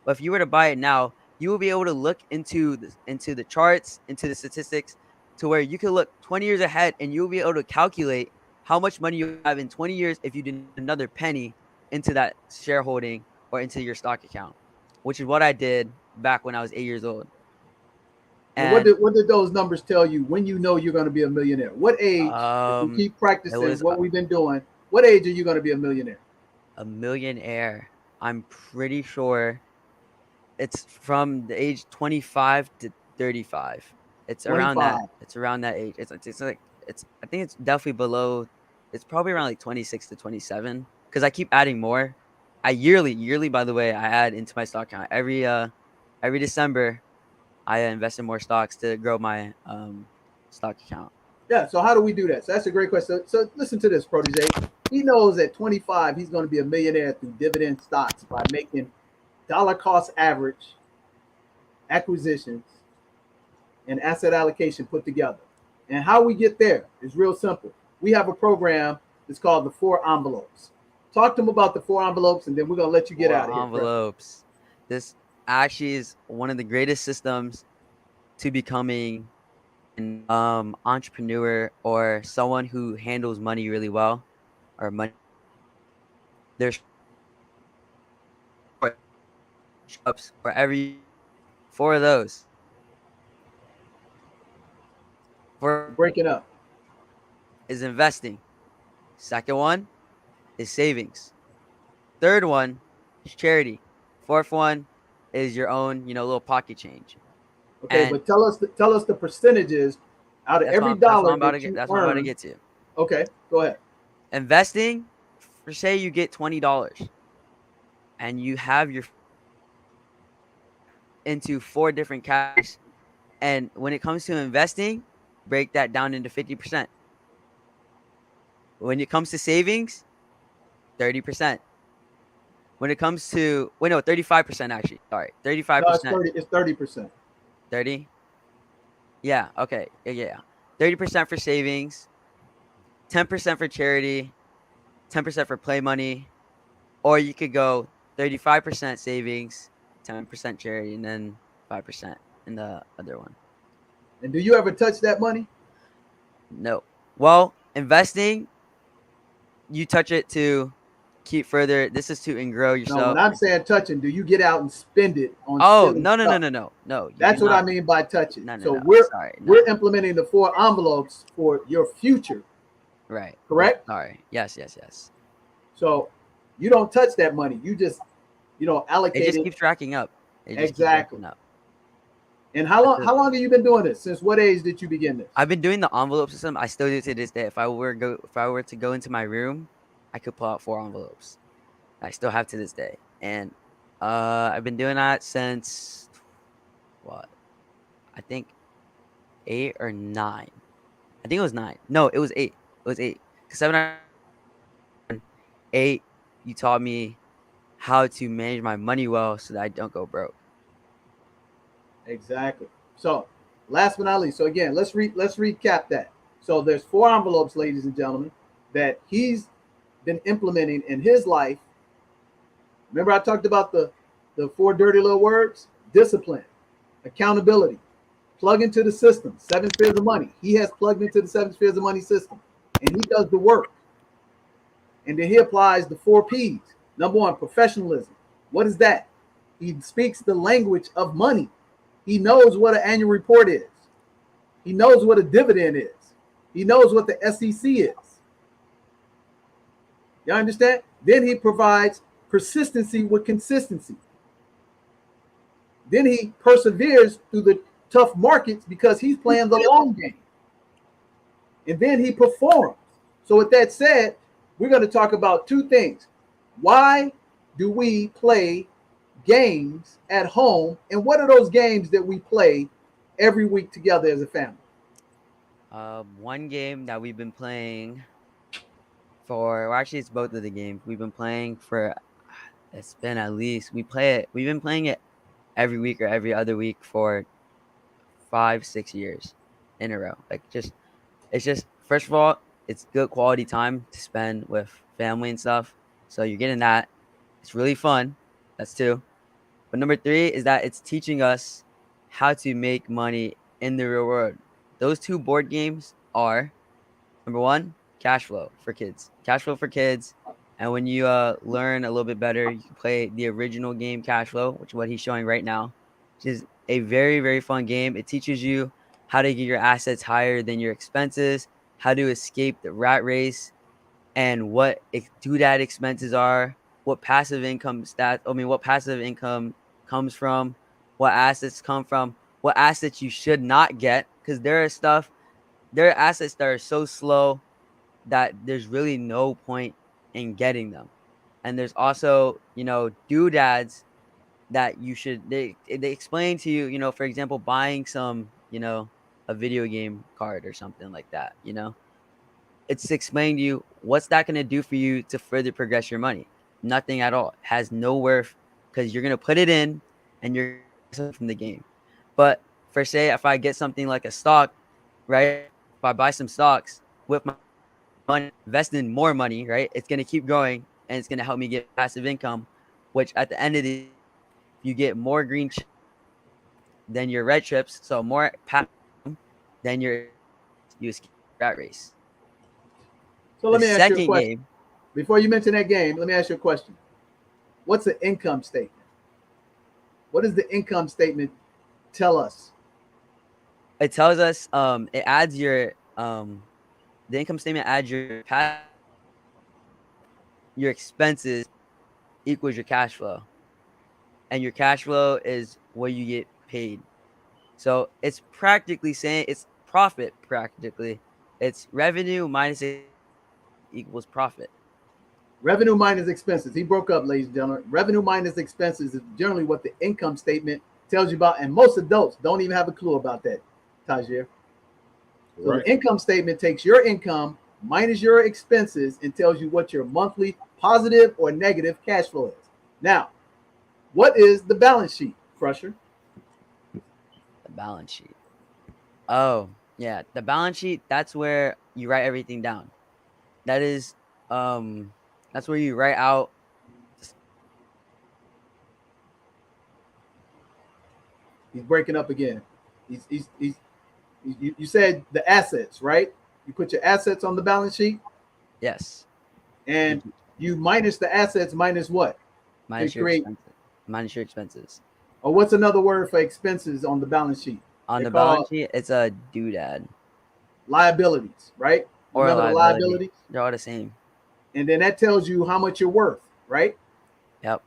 But if you were to buy it now, you will be able to look into the charts, into the statistics, to where you can look 20 years ahead, and you'll be able to calculate how much money you have in 20 years if you did another penny into that shareholding or into your stock account, which is what I did back when I was 8 years old. And And what did those numbers tell you when you know you're going to be a millionaire? What age, if we keep it practicing was what we've been doing, what age are you going to be a millionaire? a millionaire. I'm pretty sure it's from the age 25 to 35. It's around that. 25. It's around that age. It's like it's. I think it's definitely below. It's probably around like 26 to 27 because I keep adding more. I yearly. By the way, I add into my stock account every December. I invest in more stocks to grow my stock account. Yeah. So how do we do that? So that's a great question. So listen to this, Protege. He knows at 25 he's going to be a millionaire through dividend stocks by making dollar cost average acquisitions and asset allocation put together. And how we get there is real simple. We have a program that's called the 4 envelopes. Talk to them about the 4 envelopes, and then we're gonna let you get Or out of here. envelopes. This actually is one of the greatest systems to becoming an entrepreneur or someone who handles money really well, or money. There's ups for every four of those. You're For breaking up. is investing. Second one is savings. Third one is charity. Fourth one is your own, little pocket change. Okay, And but tell us the percentages out of every that's what I'm dollar about to that get. you That's what I'm about to earn. get to. Okay, go ahead. Investing, for say you get $20, and you have your into four different categories. And when it comes to investing, break that down into 50%. When it comes to savings, 30%. When it comes to 35% actually. Sorry, No, it's 35%. 30. It's 30%. 30. Yeah. Okay. Yeah. 30% for savings, 10% for charity, 10% for play money, or you could go 35% savings, 10% charity, and then 5% in the other one. And do you ever touch that money? No. Well, investing, you touch it to keep further. This is to and grow No, yourself. when I'm saying touching, do you get out and spend it on? Oh, silly no. stuff? You That's do what I not. mean by touching. No. So Sorry. we're implementing the 4 envelopes for your future, Right. correct? Sorry. Yes. So you don't touch that money. You just It allocate just it. keeps racking up. Exactly. Up. And how long have you been doing this? Since what age did you begin this? I've been doing the envelope system. I still do it to this day. If I were to go into my room, I could pull out 4 envelopes. I still have to this day. And I've been doing that since what? I think 8 or 9. I think it was 9. No, it was 8. It was 8. 'Cause 7, 8, you taught me how to manage my money well so that I don't go broke. Exactly. So last but not least, so again, let's recap that. So there's 4 envelopes, ladies and gentlemen, that he's been implementing in his life. Remember, I talked about the 4 dirty little words: discipline, accountability, plug into the system, 7 spheres of money. He has plugged into the 7 spheres of money system, and he does the work. And then he applies the 4 P's. Number 1, professionalism. What is that? He speaks the language of money. He knows what an annual report is. He knows what a dividend is. He knows what the SEC is. You understand? Then he provides persistency with consistency. Then he perseveres through the tough markets because he's playing the long game. And then he performs. So with that said, we're going to talk about 2 things. Why do we play games at home, and what are those games that we play every week together as a family? One game that we've been playing for, well, actually it's both of the games we've been playing for. It's been at least we've been playing it every week or every other week for 5-6 years in a row. Like, it's just, first of all, it's good quality time to spend with family and stuff, so you're getting that. It's really fun. That's 2. But number 3 is that it's teaching us how to make money in the real world. Those 2 board games are, number 1, cash flow for kids. Cash flow for kids. And when you learn a little bit better, you can play the original game, Cash Flow, which is what he's showing right now, which is a very, very fun game. It teaches you how to get your assets higher than your expenses, how to escape the rat race, and what doodad expenses are, what passive income comes from, what assets come from, what assets you should not get, because there are assets that are so slow that there's really no point in getting them. And there's also, doodads that they explain to you, for example, buying some, a video game card or something like that, it's explained to you what's that going to do for you to further progress your money. Nothing at all. It has no worth, because you're going to put it in and you're from the game. But for say, if I get something like a stock, right? If I buy some stocks with my money, invest in more money, right? It's going to keep growing and it's going to help me get passive income, which at the end of the day, you get more green chips than your red chips. So more passive than you escape rat race. So let me ask you a question. Game, before you mention that game, let me ask you a question. What's an income statement? What does the income statement tell us? It tells us it adds your the income statement adds your expenses equals your cash flow, and your cash flow is what you get paid. So it's practically saying it's profit. Practically, it's revenue minus equals profit. Revenue minus expenses. He broke up, ladies and gentlemen. Revenue minus expenses is generally what the income statement tells you about, and most adults don't even have a clue about that, Taizhier. So Right. the income statement takes your income minus your expenses and tells you what your monthly positive or negative cash flow is. Now, what is the balance sheet, Crusher? The balance sheet. Oh, yeah. The balance sheet, that's where you write everything down. That's where you write out. He's breaking up again. You said the assets, right? You put your assets on the balance sheet. Yes. And You minus the assets minus what? Minus your create- expenses. Minus your expenses. Or what's another word for expenses on the balance sheet? On They the call balance sheet, it's a doodad. liabilities, right? Or Remember the liability. liabilities? They're all the same. And then that tells you how much you're worth, right? Yep.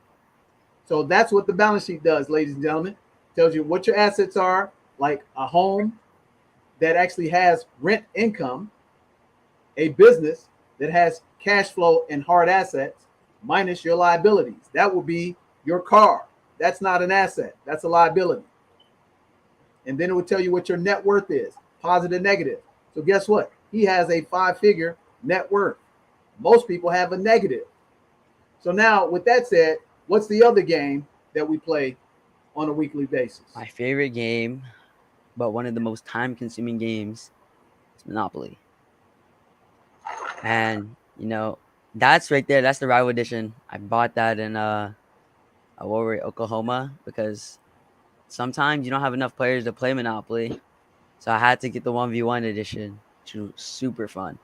So that's what the balance sheet does, ladies and gentlemen. Tells you what your assets are, like a home that actually has rent income, a business that has cash flow and hard assets, minus your liabilities. That will be your car. That's not an asset. That's a liability. And then it will tell you what your net worth is, positive, negative. So guess what? He has a 5-figure net worth. Most people have a negative. So now, with that said, what's the other game that we play on a weekly basis? My favorite game, but one of the most time-consuming games, is Monopoly. And that's right there. That's the rival edition. I bought that in Oklahoma, because sometimes you don't have enough players to play Monopoly, so I had to get the 1v1 edition, which was super fun.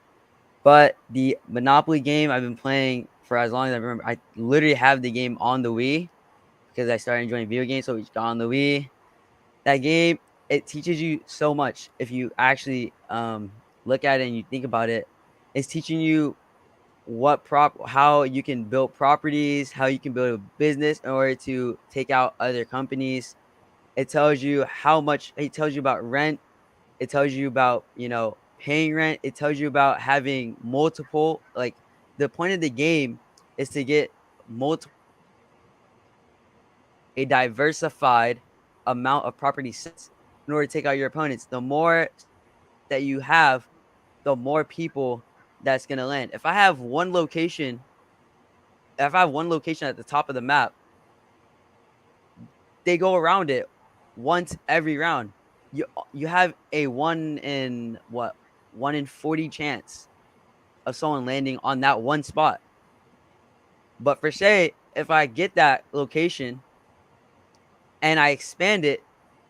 But the Monopoly game I've been playing for as long as I remember. I literally have the game on the Wii because I started enjoying video games, so we got on the Wii. That game, it teaches you so much if you actually look at it and you think about it. It's teaching you how you can build properties, how you can build a business in order to take out other companies. It tells you it tells you about rent. It tells you about, paying rent. It tells you about having multiple, like, the point of the game is to get a diversified amount of property sets in order to take out your opponents. The more that you have, the more people that's going to land. If I have one location at the top of the map, they go around it once every round. You have a 1 in 40 chance of someone landing on that one spot. But for say, if I get that location and I expand it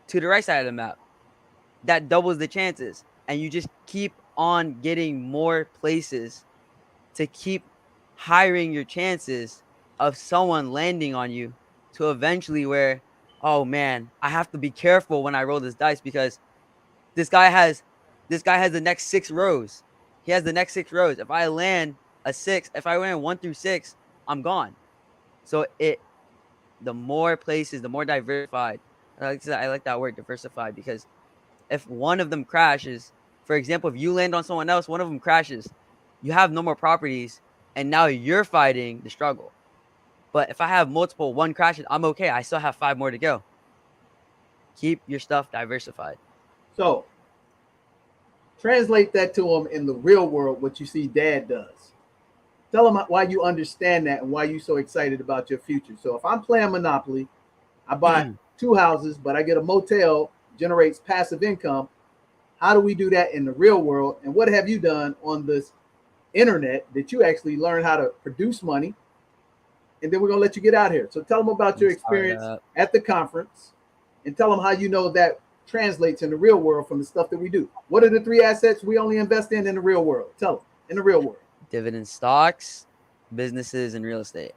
to the right side of the map, that doubles the chances. And you just keep on getting more places to keep hiring your chances of someone landing on you, to eventually where, oh man, I have to be careful when I roll this dice because this guy has the next 6 rows. He has the next 6 rows. If I land a 6, if I land 1 through 6, I'm gone. So the more places, the more diversified. I like that word, diversified, because if one of them crashes, for example, if you land on someone else, one of them crashes, you have no more properties, and now you're fighting the struggle. But if I have multiple, one crashes, I'm okay. I still have 5 more to go. Keep your stuff diversified. So translate that to them in the real world, what you see Dad does. Tell them why you understand that and why you're so excited about your future. So if I'm playing Monopoly, I buy 2 houses, but I get a motel, generates passive income. How do we do that in the real world? And what have you done on this internet that you actually learn how to produce money? And then we're going to let you get out here. So tell them about your experience at the conference and tell them how you know that translates in the real world from the stuff that we do. What are the 3 assets we only invest in the real world? Tell them, in the real world. Dividend stocks, businesses, and real estate.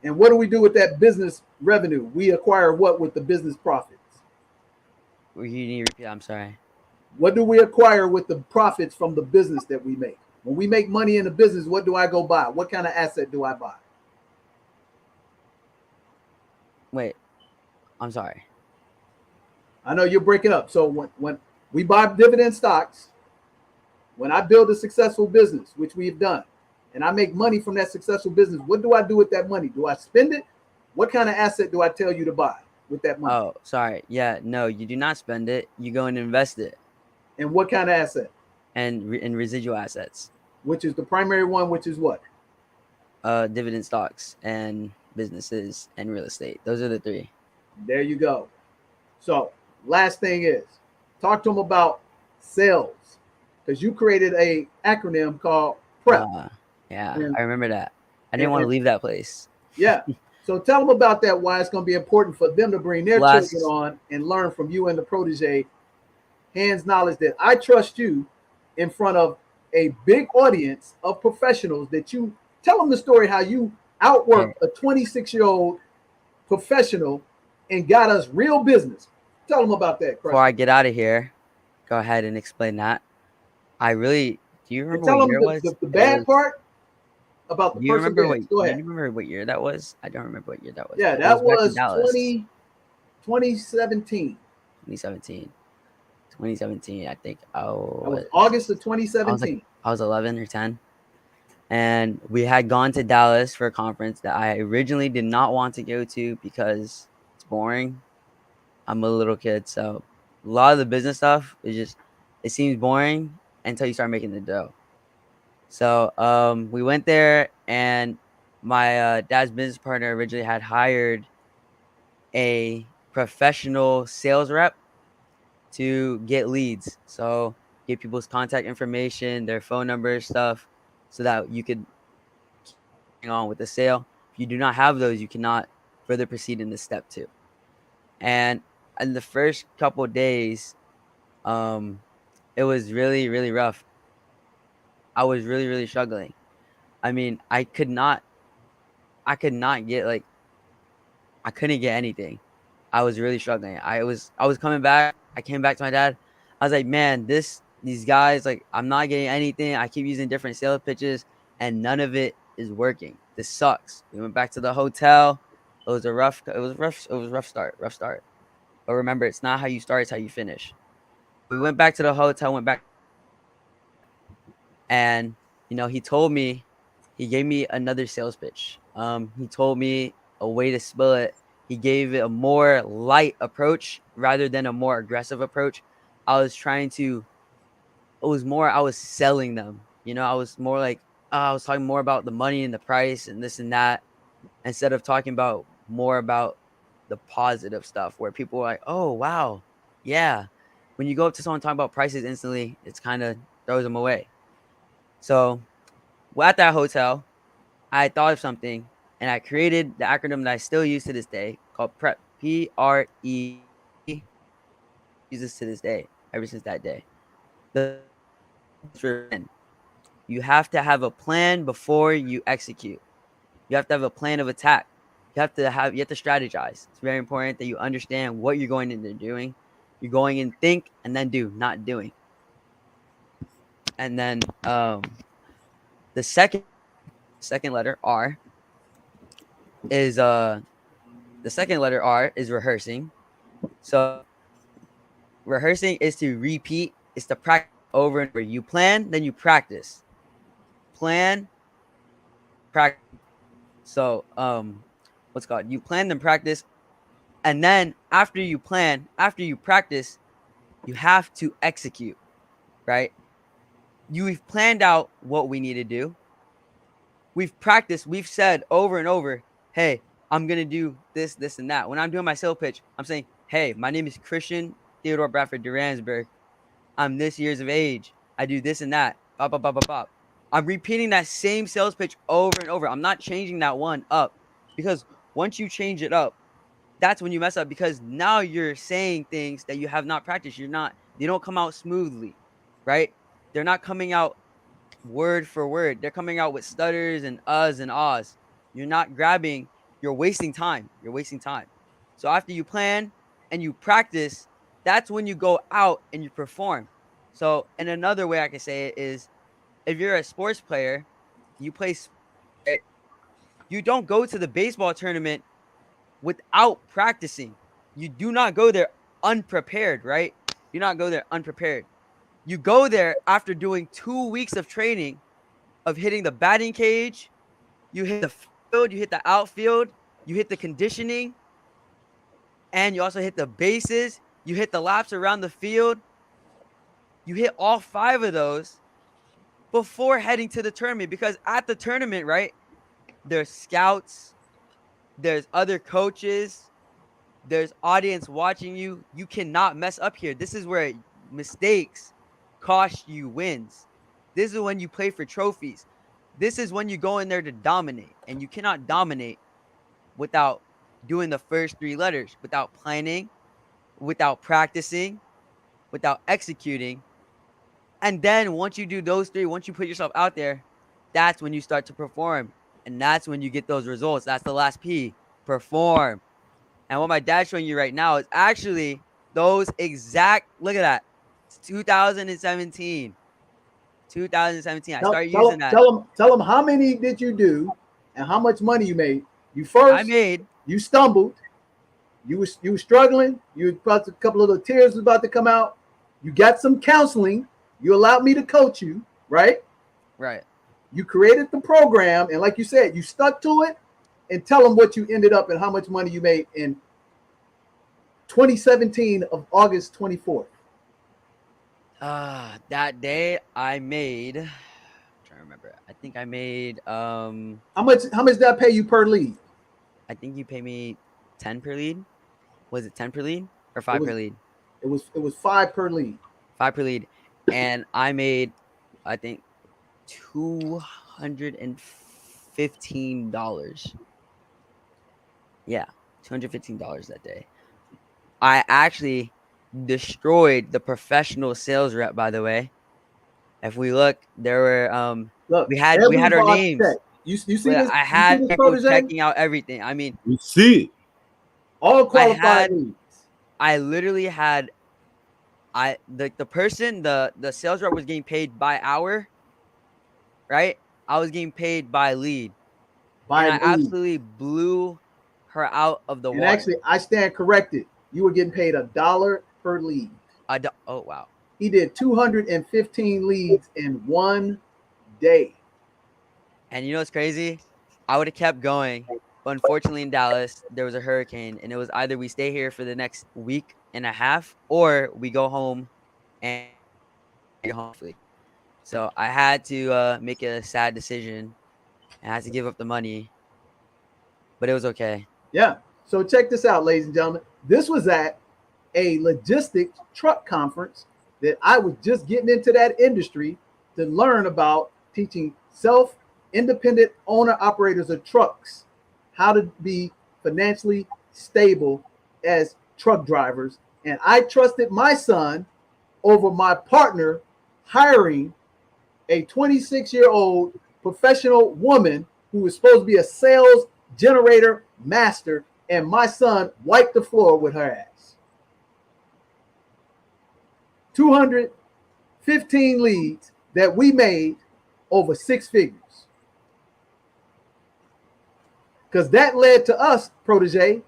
And what do we do with that business revenue? We acquire what with the business profits? You need to repeat. I'm sorry. What do we acquire with the profits from the business that we make? When we make money in the business, what do I go buy? What kind of asset do I buy? Wait, I'm sorry. I know you're breaking up. So when we buy dividend stocks, when I build a successful business, which we've done, and I make money from that successful business, what do I do with that money? Do I spend it? What kind of asset do I tell you to buy with that money? Oh, sorry. Yeah, no, you do not spend it. You go and invest it. And what kind of asset? And in residual assets. Which is the primary one, which is what? Dividend stocks and businesses and real estate. Those are the 3. There you go. So last thing is, talk to them about sales, because you created a acronym called PrEP. Yeah, I remember that. I didn't want to leave that place. Yeah. So tell them about that, why it's going to be important for them to bring their children on and learn from you and the protege, hands knowledge that I trust you in front of a big audience of professionals that you tell them the story how you outworked a 26-year-old professional and got us real business. Tell them about that, Before I Crush. get out of here, go ahead and explain that. Do you And remember tell what them year it was? the It bad was, part about the do you remember perseverance. Go do ahead. you remember what year that was? I don't remember what year that was, Yeah, but it was that back in was Dallas, 2017. 2017. 2017, I think That was August of I was like 2017. I was 11 or 10. And we had gone to Dallas for a conference that I originally did not want to go to because it's boring. I'm a little kid, so a lot of the business stuff is just it seems boring until you start making the dough. So we went there, and my dad's business partner originally had hired a professional sales rep to get leads. So get people's contact information, their phone numbers, stuff, so that you could keep on with the sale. If you do not have those, you cannot further proceed into step 2. And in the first couple of days, it was really, really rough. I was really, really struggling. I mean, I could not get like, I couldn't get anything. I was really struggling. I was coming back. I came back to my dad. I was like, man, these guys, like, I'm not getting anything. I keep using different sales pitches and none of it is working. This sucks. We went back to the hotel. It was rough start. But remember, it's not how you start, it's how you finish. We went back to the hotel, went back, and he gave me another sales pitch. He told me a way to spell it. He gave it a more light approach rather than a more aggressive approach. I was trying to it was more I was selling them. I was more like I was talking more about the money and the price and this and that instead of talking about more about the positive stuff where people are like, "Oh, wow. Yeah." When you go up to someone talking about prices instantly, it's kind of throws them away. So, at that hotel, I thought of something and I created the acronym that I still use to this day called PREP. PRE. Use this to this day, ever since that day. The You have to have a plan before you execute. You have to have a plan of attack. You have to strategize. It's very important that you understand what you're going into doing. You're going in think and then do, not doing. And then the second letter R is rehearsing. So rehearsing is to repeat, is to practice over and over. You plan, then you practice. Plan, practice. So what's it called? You plan then practice. And then after you plan, after you practice, you have to execute, right? We've planned out what we need to do. We've practiced, we've said over and over, hey, I'm gonna do this, this, and that. When I'm doing my sales pitch, I'm saying, hey, my name is Christian Theodore Bradford Duransberg. I'm this years of age. I do this and that. Bop, bop, bop, bop, bop. I'm repeating that same sales pitch over and over. I'm not changing that one up because once you change it up, that's when you mess up because now you're saying things that you have not practiced. They don't come out smoothly, right? They're not coming out word for word. They're coming out with stutters and uhs and ahs. You're not grabbing, you're wasting time. You're wasting time. So after you plan and you practice, that's when you go out and you perform. So, and another way I can say it is if you're a sports player, you play, you don't go to the baseball tournament without practicing. You do not go there unprepared, right? You not go there unprepared. You go there after doing 2 weeks of training of hitting the batting cage, you hit the field, you hit the outfield, you hit the conditioning, and you also hit the bases, you hit the laps around the field. You hit all 5 of those before heading to the tournament because at the tournament, right, there's scouts, there's other coaches, there's audience watching you. You cannot mess up here. This is where mistakes cost you wins. This is when you play for trophies. This is when you go in there to dominate. And you cannot dominate without doing the first 3 letters, without planning, without practicing, without executing. And then once you do those 3, once you put yourself out there, that's when you start to perform. And that's when you get those results. That's the last P. Perform. And what my dad's showing you right now is actually those exact, look at that. It's 2017. 2017. I started using that. Tell them how many did you do and how much money you made. I made, You stumbled. You were struggling. You about a couple of the tears was about to come out. You got some counseling. You allowed me to coach you, right? right. You created the program, and like you said, you stuck to it. And tell them what you ended up and how much money you made in 2017 of August 24th. That day I made, I'm trying to remember. I think I made How much did I pay you per lead? I think you pay me 10 per lead. Was it 10 per lead or 5 per lead? It was 5 per lead. 5 per lead. And I made, I think, $215. Yeah, $215 that day. I actually destroyed the professional sales rep, by the way. If we look, there were Look, we had our names. You see But this? I had this people protege? checking out everything. I mean, You see, All qualified leads. I literally had the person, the sales rep was getting paid by hour, right? I was getting paid by lead. By and I lead. absolutely blew her out of the And water. actually, I stand corrected. You were getting paid $1 per lead. Oh wow. He did 215 leads in one day. And you know what's crazy? I would have kept going, but unfortunately in Dallas there was a hurricane, and it was either we stay here for the next week and a half, or we go home and hopefully. So I had to make a sad decision. I had to give up the money, but it was okay. Yeah. So check this out, ladies and gentlemen. This was at a logistics truck conference that I was just getting into that industry to learn about teaching independent owner operators of trucks how to be financially stable as truck drivers. And I trusted my son over my partner hiring a 26-year-old professional woman who was supposed to be a sales generator master, and my son wiped the floor with her ass. 215 leads that we made over 6 figures. Because that led to us, protege,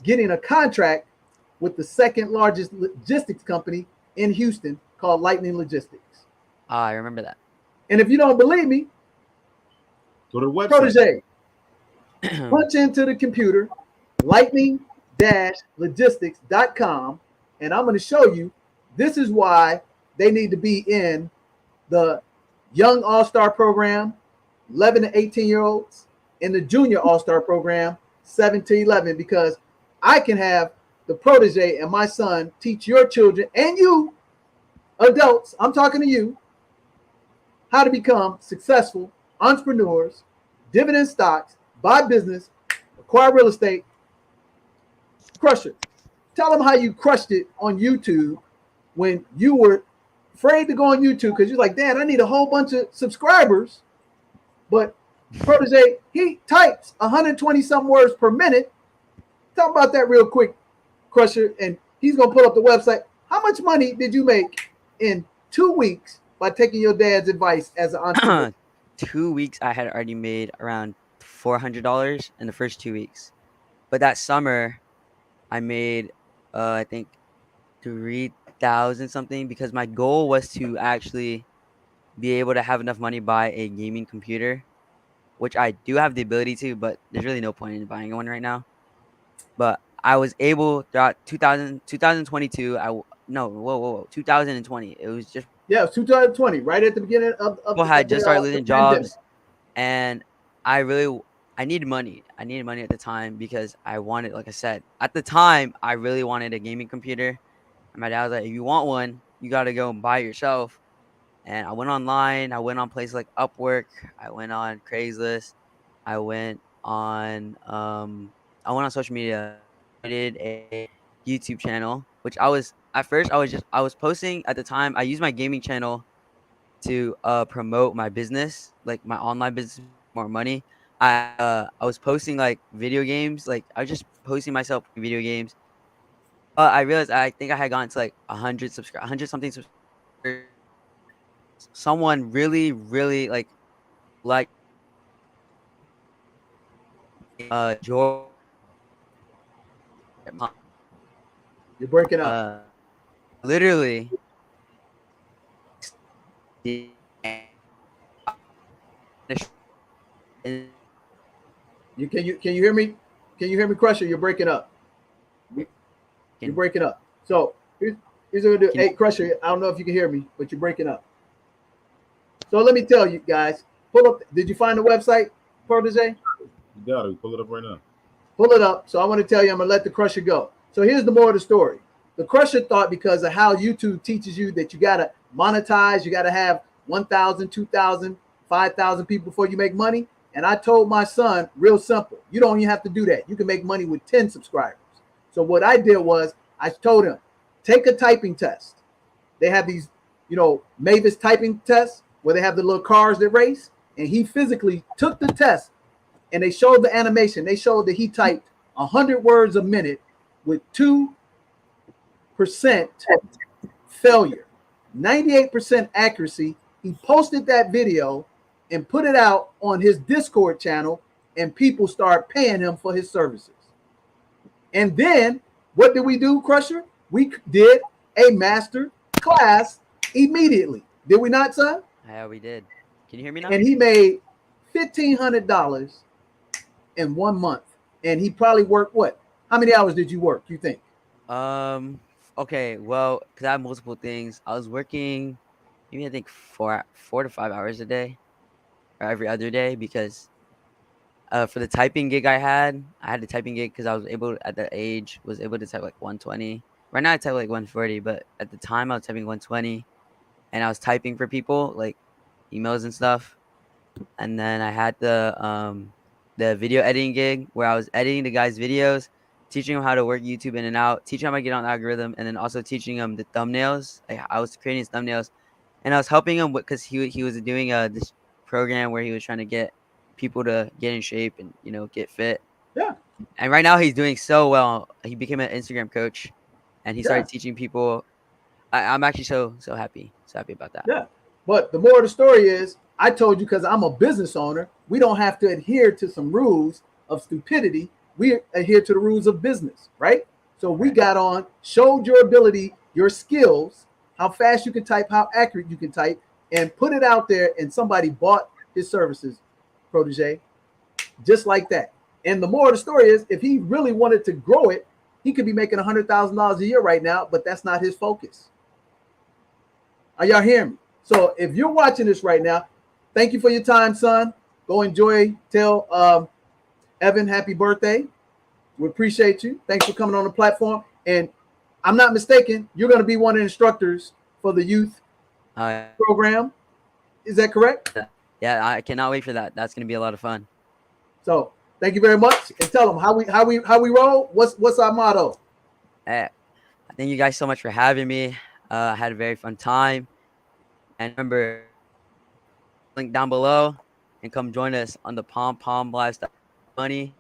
getting a contract with the second largest logistics company in Houston called Lightning Logistics. I remember that. And if you don't believe me, go to the website. Protege, punch into the computer lightning-logistics.com, and I'm going to show you this is why they need to be in the Young All-Star program, 11 to 18-year-olds, in the Junior All-Star program, 7 to 11, because I can have the protege and my son teach your children and you, adults, I'm talking to you, how to become successful entrepreneurs, dividend stocks, buy business, acquire real estate, crush it. Tell them how you crushed it on YouTube when you were afraid to go on YouTube because you're like, Dad, I need a whole bunch of subscribers. But protege, he types 120 some words per minute. Talk about that real quick, Crusher, and he's gonna pull up the website. How much money did you make in 2 weeks by taking your dad's advice as an entrepreneur? 2 weeks, I had already made around $400 in the first 2 weeks. But that summer, I made, I think, 3,000 something, because my goal was to actually be able to have enough money to buy a gaming computer, which I do have the ability to, but there's really no point in buying one right now. But I was able throughout 2022. 2020. It was just, Yeah, it was 2020, right at the beginning of people had just started the losing pandemic. jobs, and I needed money. I needed money at the time because I wanted, like I said, at the time, I really wanted a gaming computer. And my dad was like, if you want one, you got to go and buy it yourself. And I went online. I went on places like Upwork. I went on Craigslist. I went on social media. I did a YouTube channel, which I was posting at the time. I used my gaming channel to promote my business, like my online business, more money, I was posting like video games, like I was just posting myself playing video games. I realized I think I had gotten to like 100 something subscribers. Someone really, really like George, You're breaking up. literally. Can you hear me? Can you hear me, Crusher? You're breaking up. You're breaking up. So here's what we're gonna do. Hey, Crusher, I don't know if you can hear me, but you're breaking up. So let me tell you guys. Pull up. Did you find the website, Protege? You got it. Pull it up right now. Pull it up. So I want to tell you, I'm gonna let the Crusher go. So here's the more of the story. The Crusher thought because of how YouTube teaches you that you gotta monetize, you gotta have 1,000, 2,000, 5,000 people before you make money. And I told my son, real simple, you don't even have to do that. You can make money with 10 subscribers. So what I did was I told him, take a typing test. They have these, Mavis typing tests where they have the little cars that race. And he physically took the test and they showed the animation. They showed that he typed 100 words a minute with 2% failure, 98% accuracy. He posted that video and put it out on his Discord channel, and people start paying him for his services. And then what did we do, Crusher? We did a master class immediately. Did we not, son? Yeah, we did. Can you hear me now? And he made $1,500 in 1 month. And he probably worked what? How many hours did you work, you think? Okay, well, because I have multiple things. I was working maybe I think 4 to 5 hours a day or every other day because for the typing gig I had the typing gig because I was able at that age was able to type like 120. Right now I type like 140, but at the time I was typing 120 and I was typing for people like emails and stuff. And then I had the video editing gig where I was editing the guys' videos, teaching them how to work YouTube in and out, teaching them how to get on the algorithm, and then also teaching them the thumbnails. I was creating his thumbnails, and I was helping him because he was doing this program where he was trying to get people to get in shape and get fit. Yeah. And right now he's doing so well. He became an Instagram coach, and he started teaching people. I'm actually so happy about that. Yeah. But the more of the story is, I told you because I'm a business owner, we don't have to adhere to some rules of stupidity. We adhere to the rules of business, right? So we got on, showed your ability, your skills, how fast you can type, how accurate you can type, and put it out there, and somebody bought his services, Protege, just like that. And the more of the story is, if he really wanted to grow it, he could be making $100,000 a year right now, but that's not his focus. Are y'all hearing me? So if you're watching this right now, thank you for your time, son. Go enjoy. Tell Evan happy birthday. We appreciate you. Thanks for coming on the platform. And I'm not mistaken, you're going to be one of the instructors for the youth program. Is that correct? Yeah, I cannot wait for that. That's going to be a lot of fun. So thank you very much. And tell them how we roll. What's our motto? Hey, thank you guys so much for having me. I had a very fun time. And remember, link down below and come join us on the P.O.M Lifestyle Money.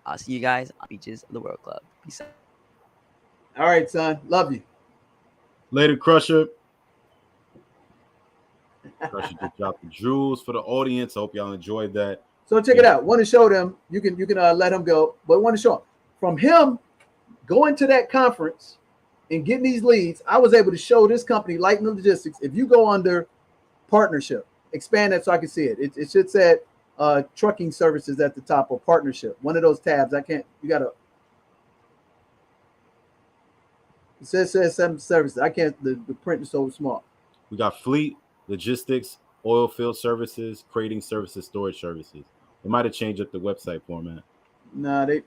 I'll see you guys on Beaches of the World Club. Peace out. All right, son. Love you. Later, Crusher. Crusher just dropped the jewels for the audience. I hope y'all enjoyed that. So check it out. Want to show them? You can let him go, but want to show him from him going to that conference and getting these leads. I was able to show this company, Lightning Logistics. If you go under partnership, expand that so I can see it. It should say trucking services at the top or partnership. One of those tabs. I can't. You gotta. It says some services. I can't. The print is so small. We got fleet, logistics, oil field services, crating services, storage services. They might have changed up the website format. No, they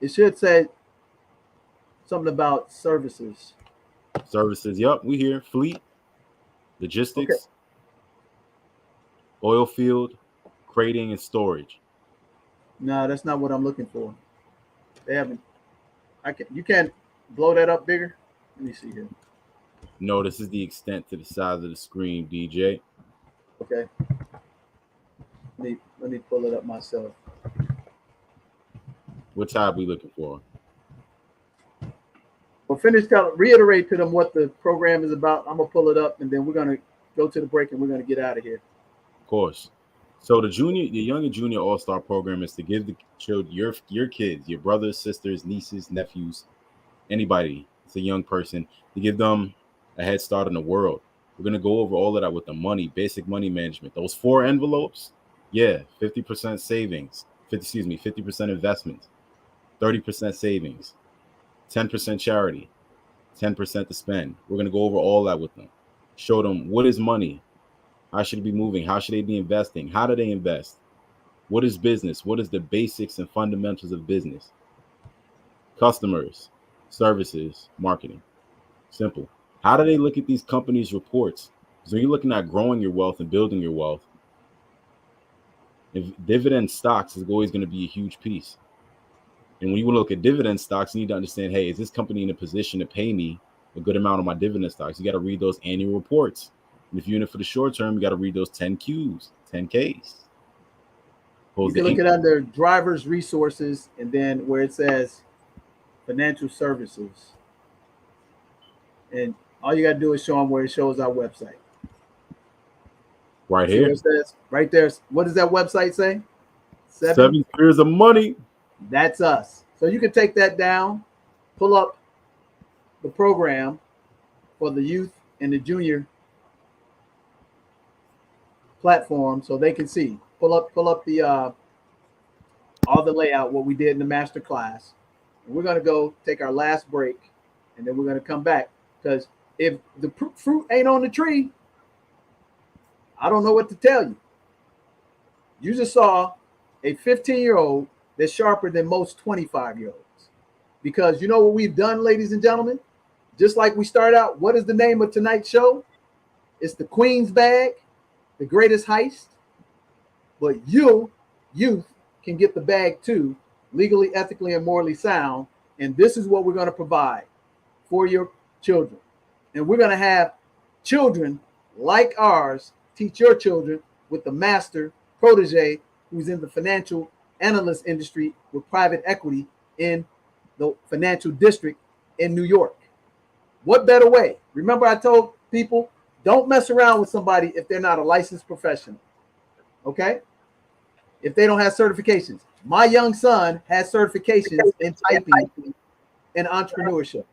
it should say something about services. Services. Yep, we here. Fleet, logistics, oil field, crating, and storage. No, that's not what I'm looking for. They haven't. You can't blow that up bigger. Let me see here. No, this is the extent to the size of the screen, DJ. Okay. Let me pull it up myself. What tab we looking for? Well, reiterate to them what the program is about. I'm gonna pull it up, and then we're gonna go to the break, and we're gonna get out of here. Of course. So the young and junior all-star program is to give the children, your kids, your brothers, sisters, nieces, nephews, anybody, it's a young person, to give them a head start in the world. We're gonna go over all of that with the money, basic money management. Those 4 envelopes, 50% savings, 50% investment, 30% savings, 10% charity, 10% to spend. We're gonna go over all that with them. Show them what is money, how should it be moving, how should they be investing, how do they invest, what is business, what is the basics and fundamentals of business, customers, services, marketing. Simple. How do they look at these companies' reports? So you're looking at growing your wealth and building your wealth. If dividend stocks is always going to be a huge piece. And when you want to look at dividend stocks, you need to understand, hey, is this company in a position to pay me a good amount of my dividend stocks? You got to read those annual reports. And if you're in it for the short term, you got to read those 10Qs, 10Ks. You can look at under drivers resources, and then where it says financial services. And all you got to do is show them where it shows our website. Right here. It says right there. What does that website say? 7 Spheres of Money. That's us. So you can take that down, pull up the program for the youth and the junior platform so they can see. Pull up the all the layout, what we did in the master class. And we're gonna go take our last break, and then we're gonna come back, because if the fruit ain't on the tree, I don't know what to tell you. You just saw a 15-year-old that's sharper than most 25-year-olds. Because you know what we've done, ladies and gentlemen? Just like we start out, what is the name of tonight's show? It's the Queen's Bag, the greatest heist. But youth can get the bag too, legally, ethically, and morally sound. And this is what we're going to provide for your children. And we're going to have children like ours teach your children with the master protege who's in the financial analyst industry with private equity in the financial district in New York. What better way? Remember, I told people, don't mess around with somebody if they're not a licensed professional. Okay? If they don't have certifications. My young son has certifications in typing and entrepreneurship.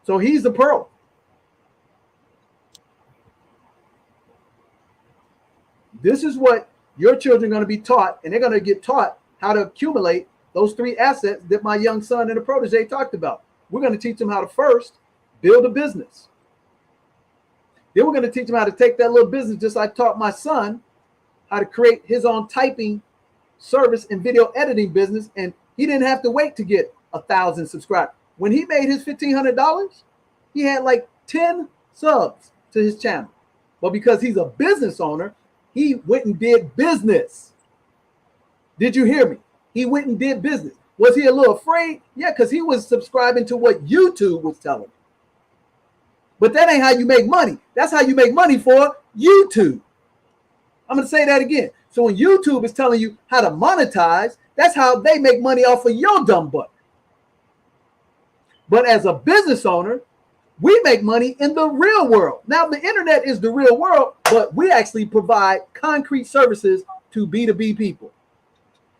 So he's a pro. This is what your children are going to be taught, and they're going to get taught how to accumulate those 3 assets that my young son and the protege talked about. We're going to teach them how to first build a business. Then we're going to teach them how to take that little business, just like I taught my son how to create his own typing service and video editing business, and he didn't have to wait to get 1,000 subscribers. When he made his $1,500, he had like 10 subs to his channel. But because he's a business owner, he went and did business. Did you hear me? He went and did business. Was he a little afraid? Yeah, because he was subscribing to what YouTube was telling him. But that ain't how you make money. That's how you make money for YouTube. I'm going to say that again. So when YouTube is telling you how to monetize, that's how they make money off of your dumb butt. But as a business owner, we make money in the real world. Now, the internet is the real world, but we actually provide concrete services to B2B people.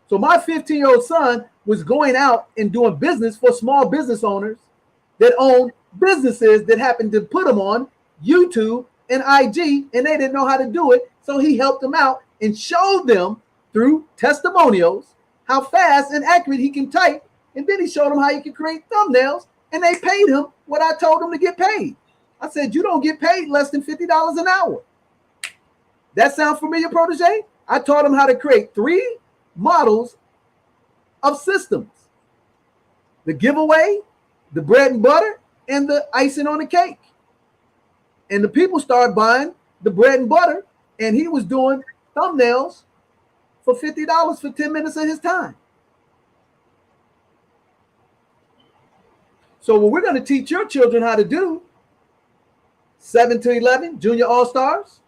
So my 15-year-old son was going out and doing business for small business owners that own businesses that happened to put them on YouTube and IG, and they didn't know how to do it. So he helped them out and showed them through testimonials how fast and accurate he can type. And then he showed them how he can create thumbnails, and they paid him what I told him to get paid. I said, you don't get paid less than $50 an hour. That sound familiar, protege? I taught him how to create 3 models of systems: the giveaway, the bread and butter, and the icing on the cake. And the people started buying the bread and butter, and he was doing thumbnails for $50 for 10 minutes of his time. So what we're going to teach your children how to do 7 to 11, junior all-stars.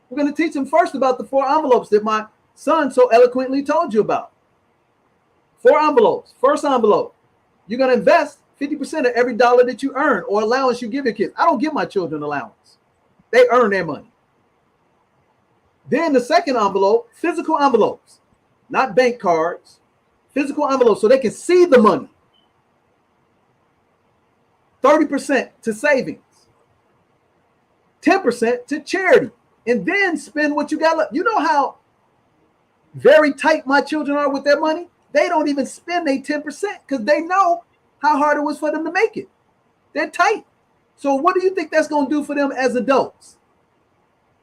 We're going to teach them first about the 4 envelopes that my son so eloquently told you about. 4 envelopes. First envelope, you're going to invest 50% of every dollar that you earn or allowance you give your kids. I don't give my children allowance. They earn their money. Then the second envelope, physical envelopes, not bank cards, physical envelopes so they can see the money. 30% to savings, 10% to charity, and then spend what you got left. You know how very tight my children are with their money? They don't even spend their 10% because they know how hard it was for them to make it. They're tight. So what do you think that's going to do for them as adults?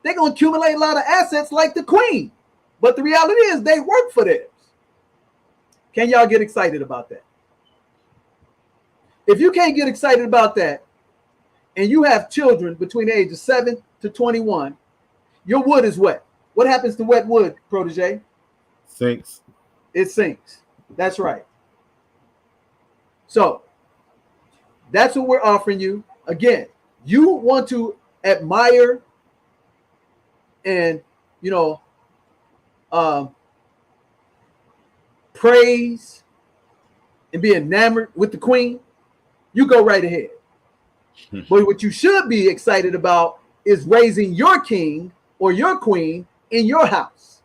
They're going to accumulate a lot of assets like the queen. But the reality is they work for theirs. Can y'all get excited about that? If you can't get excited about that and you have children between the ages 7 to 21, your wood is wet. What happens to wet wood, protege? Sinks. It sinks. That's right. So that's what we're offering you. Again, you want to admire and, praise and be enamored with the queen, you go right ahead. But what you should be excited about is raising your king or your queen in your house.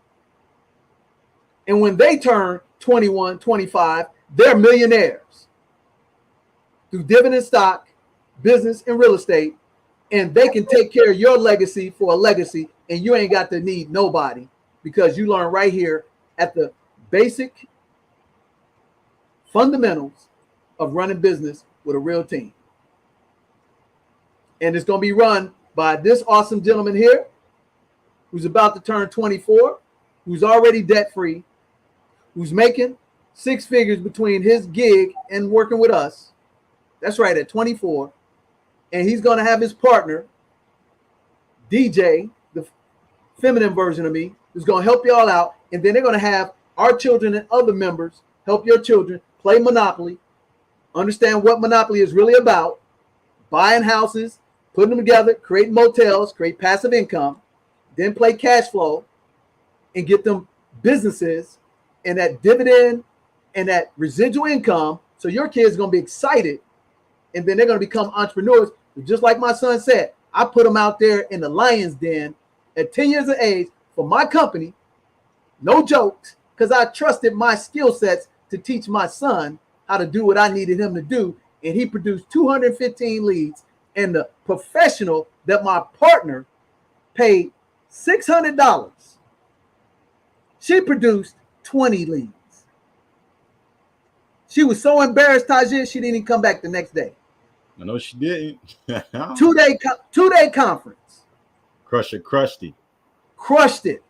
And when they turn 21, 25, they're millionaires through dividend stock, business, and real estate. And they can take care of your legacy for a legacy, and you ain't got to need nobody because you learn right here at the basic fundamentals of running business with a real team. And it's going to be run by this awesome gentleman here who's about to turn 24, who's already debt-free, who's making 6 figures between his gig and working with us. That's right, at 24. And he's going to have his partner, DJ, the feminine version of me, who's going to help y'all out. And then they're going to have our children and other members help your children play Monopoly, understand what Monopoly is really about, buying houses, putting them together, creating motels, create passive income, then play cash flow and get them businesses and that dividend and that residual income. So your kids are going to be excited and then they're going to become entrepreneurs. Just like my son said, I put them out there in the lion's den at 10 years of age for my company. No jokes, because I trusted my skill sets to teach my son how to do what I needed him to do. And he produced 215 leads. And the professional that my partner paid $600, she produced 20 leads. She was so embarrassed, Taizhier, she didn't even come back the next day. I know she didn't. Two-day conference. Crushed it. Crushed it.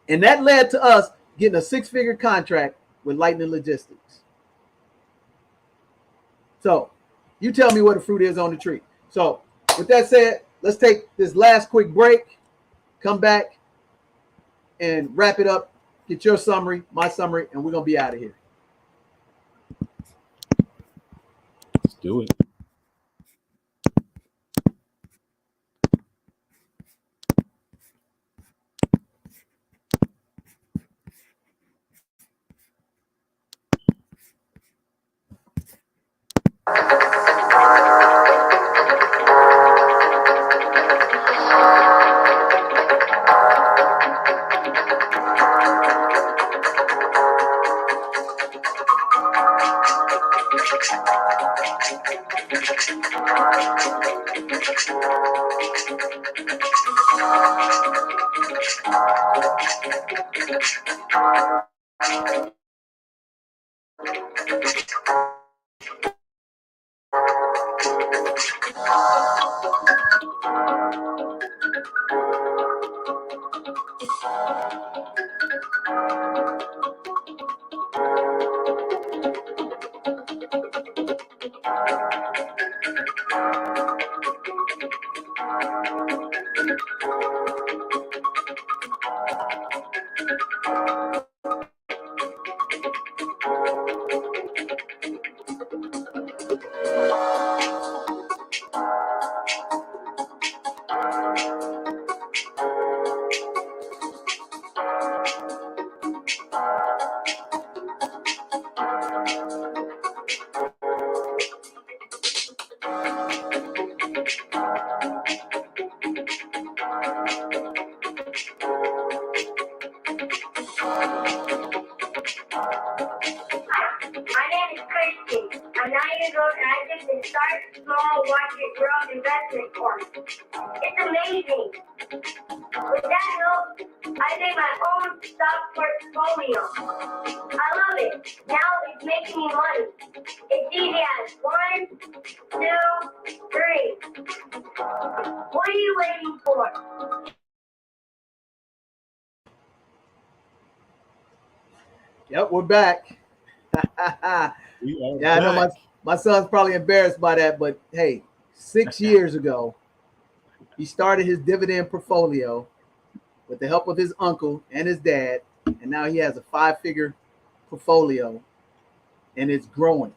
And that led to us getting a 6-figure contract with Lightning Logistics. So you tell me what the fruit is on the tree. So with that said, let's take this last quick break, come back and wrap it up, get your summary, my summary, and we're going to be out of here. Let's do it. investment course. It's amazing. With that help, I made my own stock portfolio. I love it. Now it's making me money. It's easy as 1, 2, 3. What are you waiting for? Yep, we're back. Yeah, I know my son's probably embarrassed by that, but hey, 6 years ago, he started his dividend portfolio with the help of his uncle and his dad, and now he has a 5-figure portfolio, and it's growing.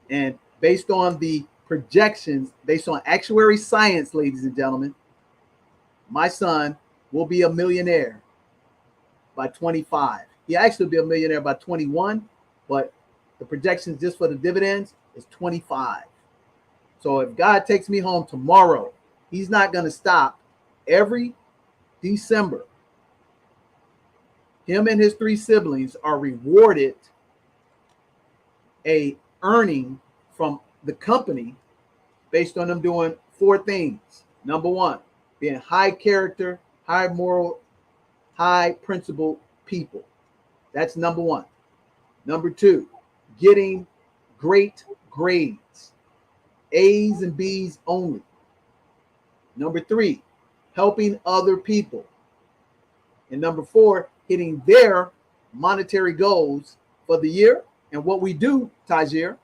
And based on the projections, based on actuary science, ladies and gentlemen, my son will be a millionaire by 25. He actually will be a millionaire by 21, but the projections just for the dividends is 25. So if God takes me home tomorrow, he's not going to stop. Every December, him and his 3 siblings are rewarded a earning from the company based on them doing 4 things. Number 1, being high character, high moral, high principled people. That's number 1. Number 2, getting great grades, A's and B's only. Number 3, helping other people. And number 4, hitting their monetary goals for the year. And what we do, Taizhier,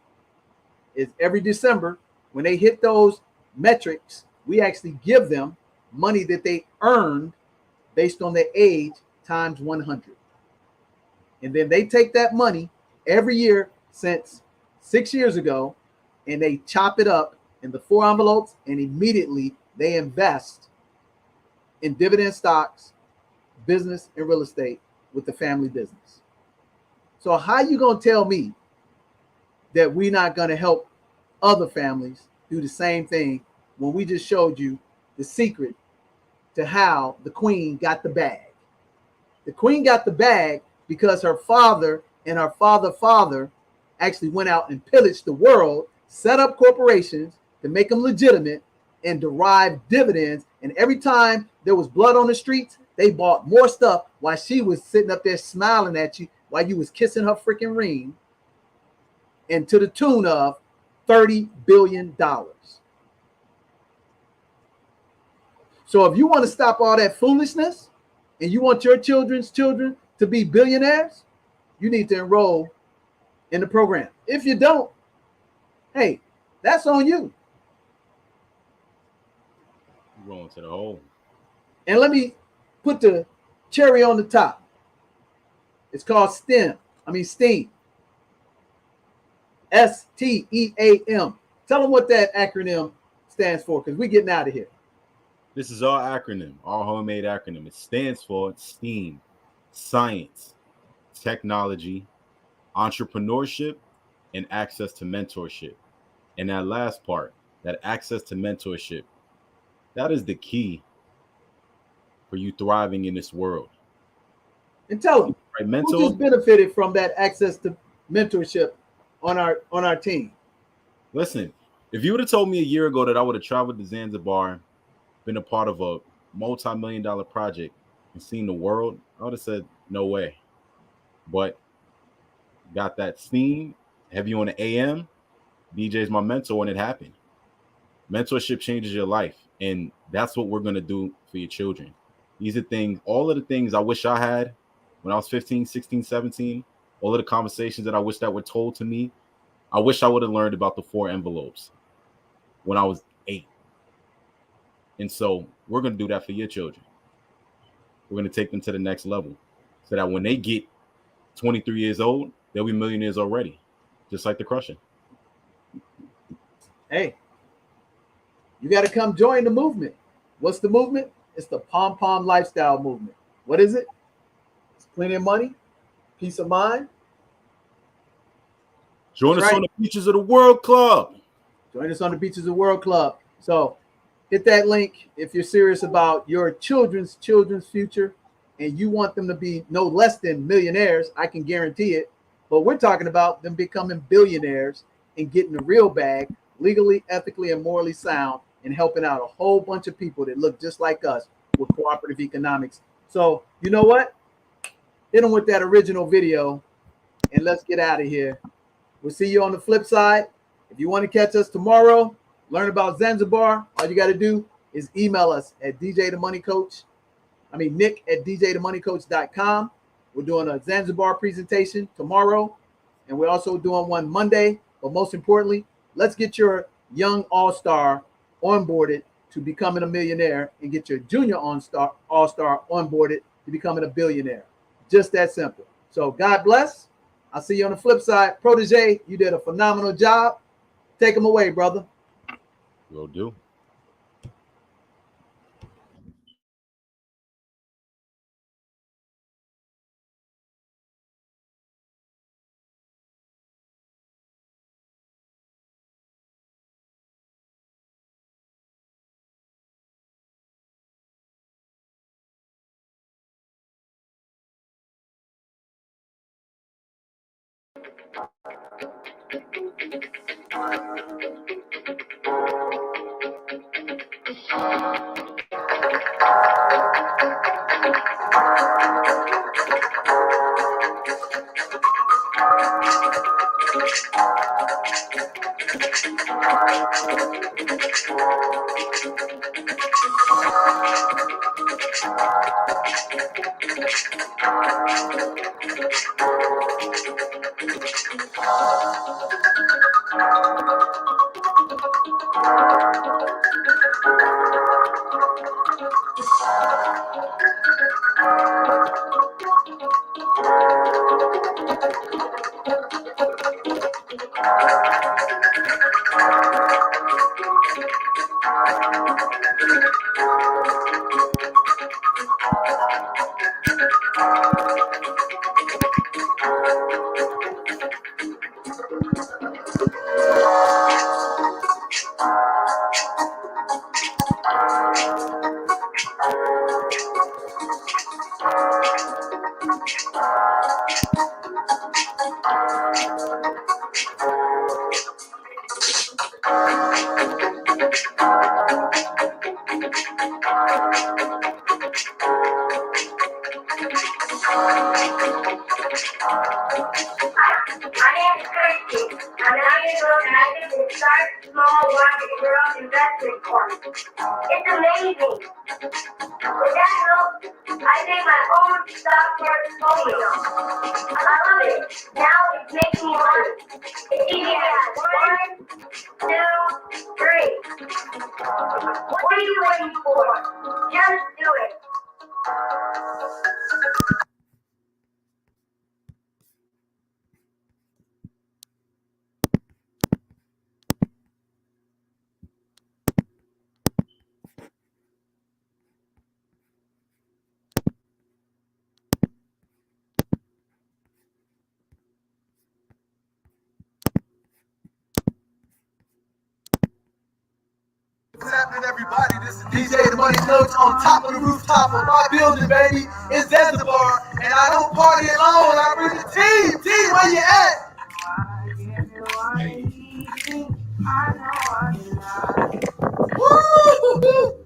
is every December, when they hit those metrics, we actually give them money that they earned based on their age times 100. And then they take that money every year since 6 years ago, and they chop it up in the 4 envelopes, and immediately they invest in dividend stocks, business, and real estate with the family business. So how you going to tell me that we're not going to help other families do the same thing when we just showed you the secret to how the queen got the bag? The queen got the bag because her father and her father actually went out and pillaged the world, set up corporations to make them legitimate and derive dividends. And every time there was blood on the streets, they bought more stuff while she was sitting up there smiling at you while you was kissing her freaking ring, and to the tune of $30 billion. So if you want to stop all that foolishness and you want your children's children to be billionaires, you need to enroll in the program. If you don't, hey, that's on you. You're going to the hole. And let me put the cherry on the top. It's called STEAM. STEAM. STEAM. Tell them what that acronym stands for, because we're getting out of here. This is our acronym, our homemade acronym. It stands for STEAM: science, technology, entrepreneurship, and access to mentorship. And that last part, that access to mentorship, that is the key for you thriving in this world. And tell them, right, mentor, who just benefited from that access to mentorship on our team? Listen, if you would have told me a year ago that I would have traveled to Zanzibar, been a part of a multi-million-dollar project, and seen the world, I would have said, no way. But got that steam, have you on the AM, DJ's my mentor, and it happened. Mentorship changes your life, and that's what we're going to do for your children. These are things, all of the things I wish I had when I was 15, 16, 17, all of the conversations that I wish that were told to me. I wish I would have learned about the 4 envelopes when I was 8. And so we're going to do that for your children. We're going to take them to the next level so that when they get 23 years old, they'll be millionaires already, just like the Crusher. Hey, you got to come join the movement. What's the movement? It's the P.O.M lifestyle movement. What is it? It's plenty of money, peace of mind. Join us on the Beaches of the World Club. Join us on the Beaches of the World Club. So hit that link if you're serious about your children's future and you want them to be no less than millionaires. I can guarantee it. But we're talking about them becoming billionaires and getting the real bag, legally, ethically, and morally sound and helping out a whole bunch of people that look just like us with cooperative economics. So you know what? Hit them with that original video and let's get out of here. We'll see you on the flip side. If you want to catch us tomorrow, learn about Zanzibar, all you got to do is email us at Nick at DJTheMoneyCoach.com. We're doing a Zanzibar presentation tomorrow, and we're also doing one Monday. But most importantly, let's get your young all-star onboarded to becoming a millionaire and get your junior all-star onboarded to becoming a billionaire. Just that simple. So God bless. I'll see you on the flip side. Protege, you did a phenomenal job. Take them away, brother. Will do. Investment course. It's amazing. With that help, I made my own stock portfolio. I love it. Now it's making me money. It's easy as 1, 2, 3. What are you waiting for? Just do it. What's happening, everybody? This is DJ the Money Coach on top of the rooftop of my building, baby. It's Zanzibar, and I don't party alone. I bring the team. Team, where you at? Woo!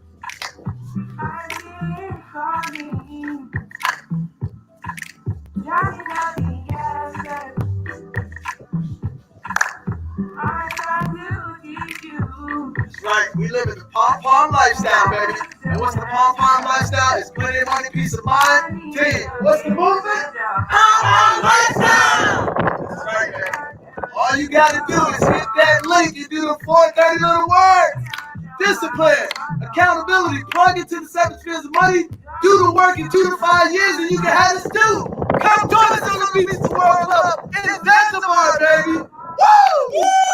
Right, we live in the P.O.M lifestyle, baby. And what's the P.O.M lifestyle? It's plenty of money, peace of mind. Team, what's the movement? P.O.M lifestyle! That's right, man. All you gotta do is hit that link and do the 430 little words. Discipline, accountability, plug into the 7 spheres of money, do the work in 2 to 5 years, and you can have this too. Come join us on the Beats the World Club. It's Zanzibar, baby. Woo!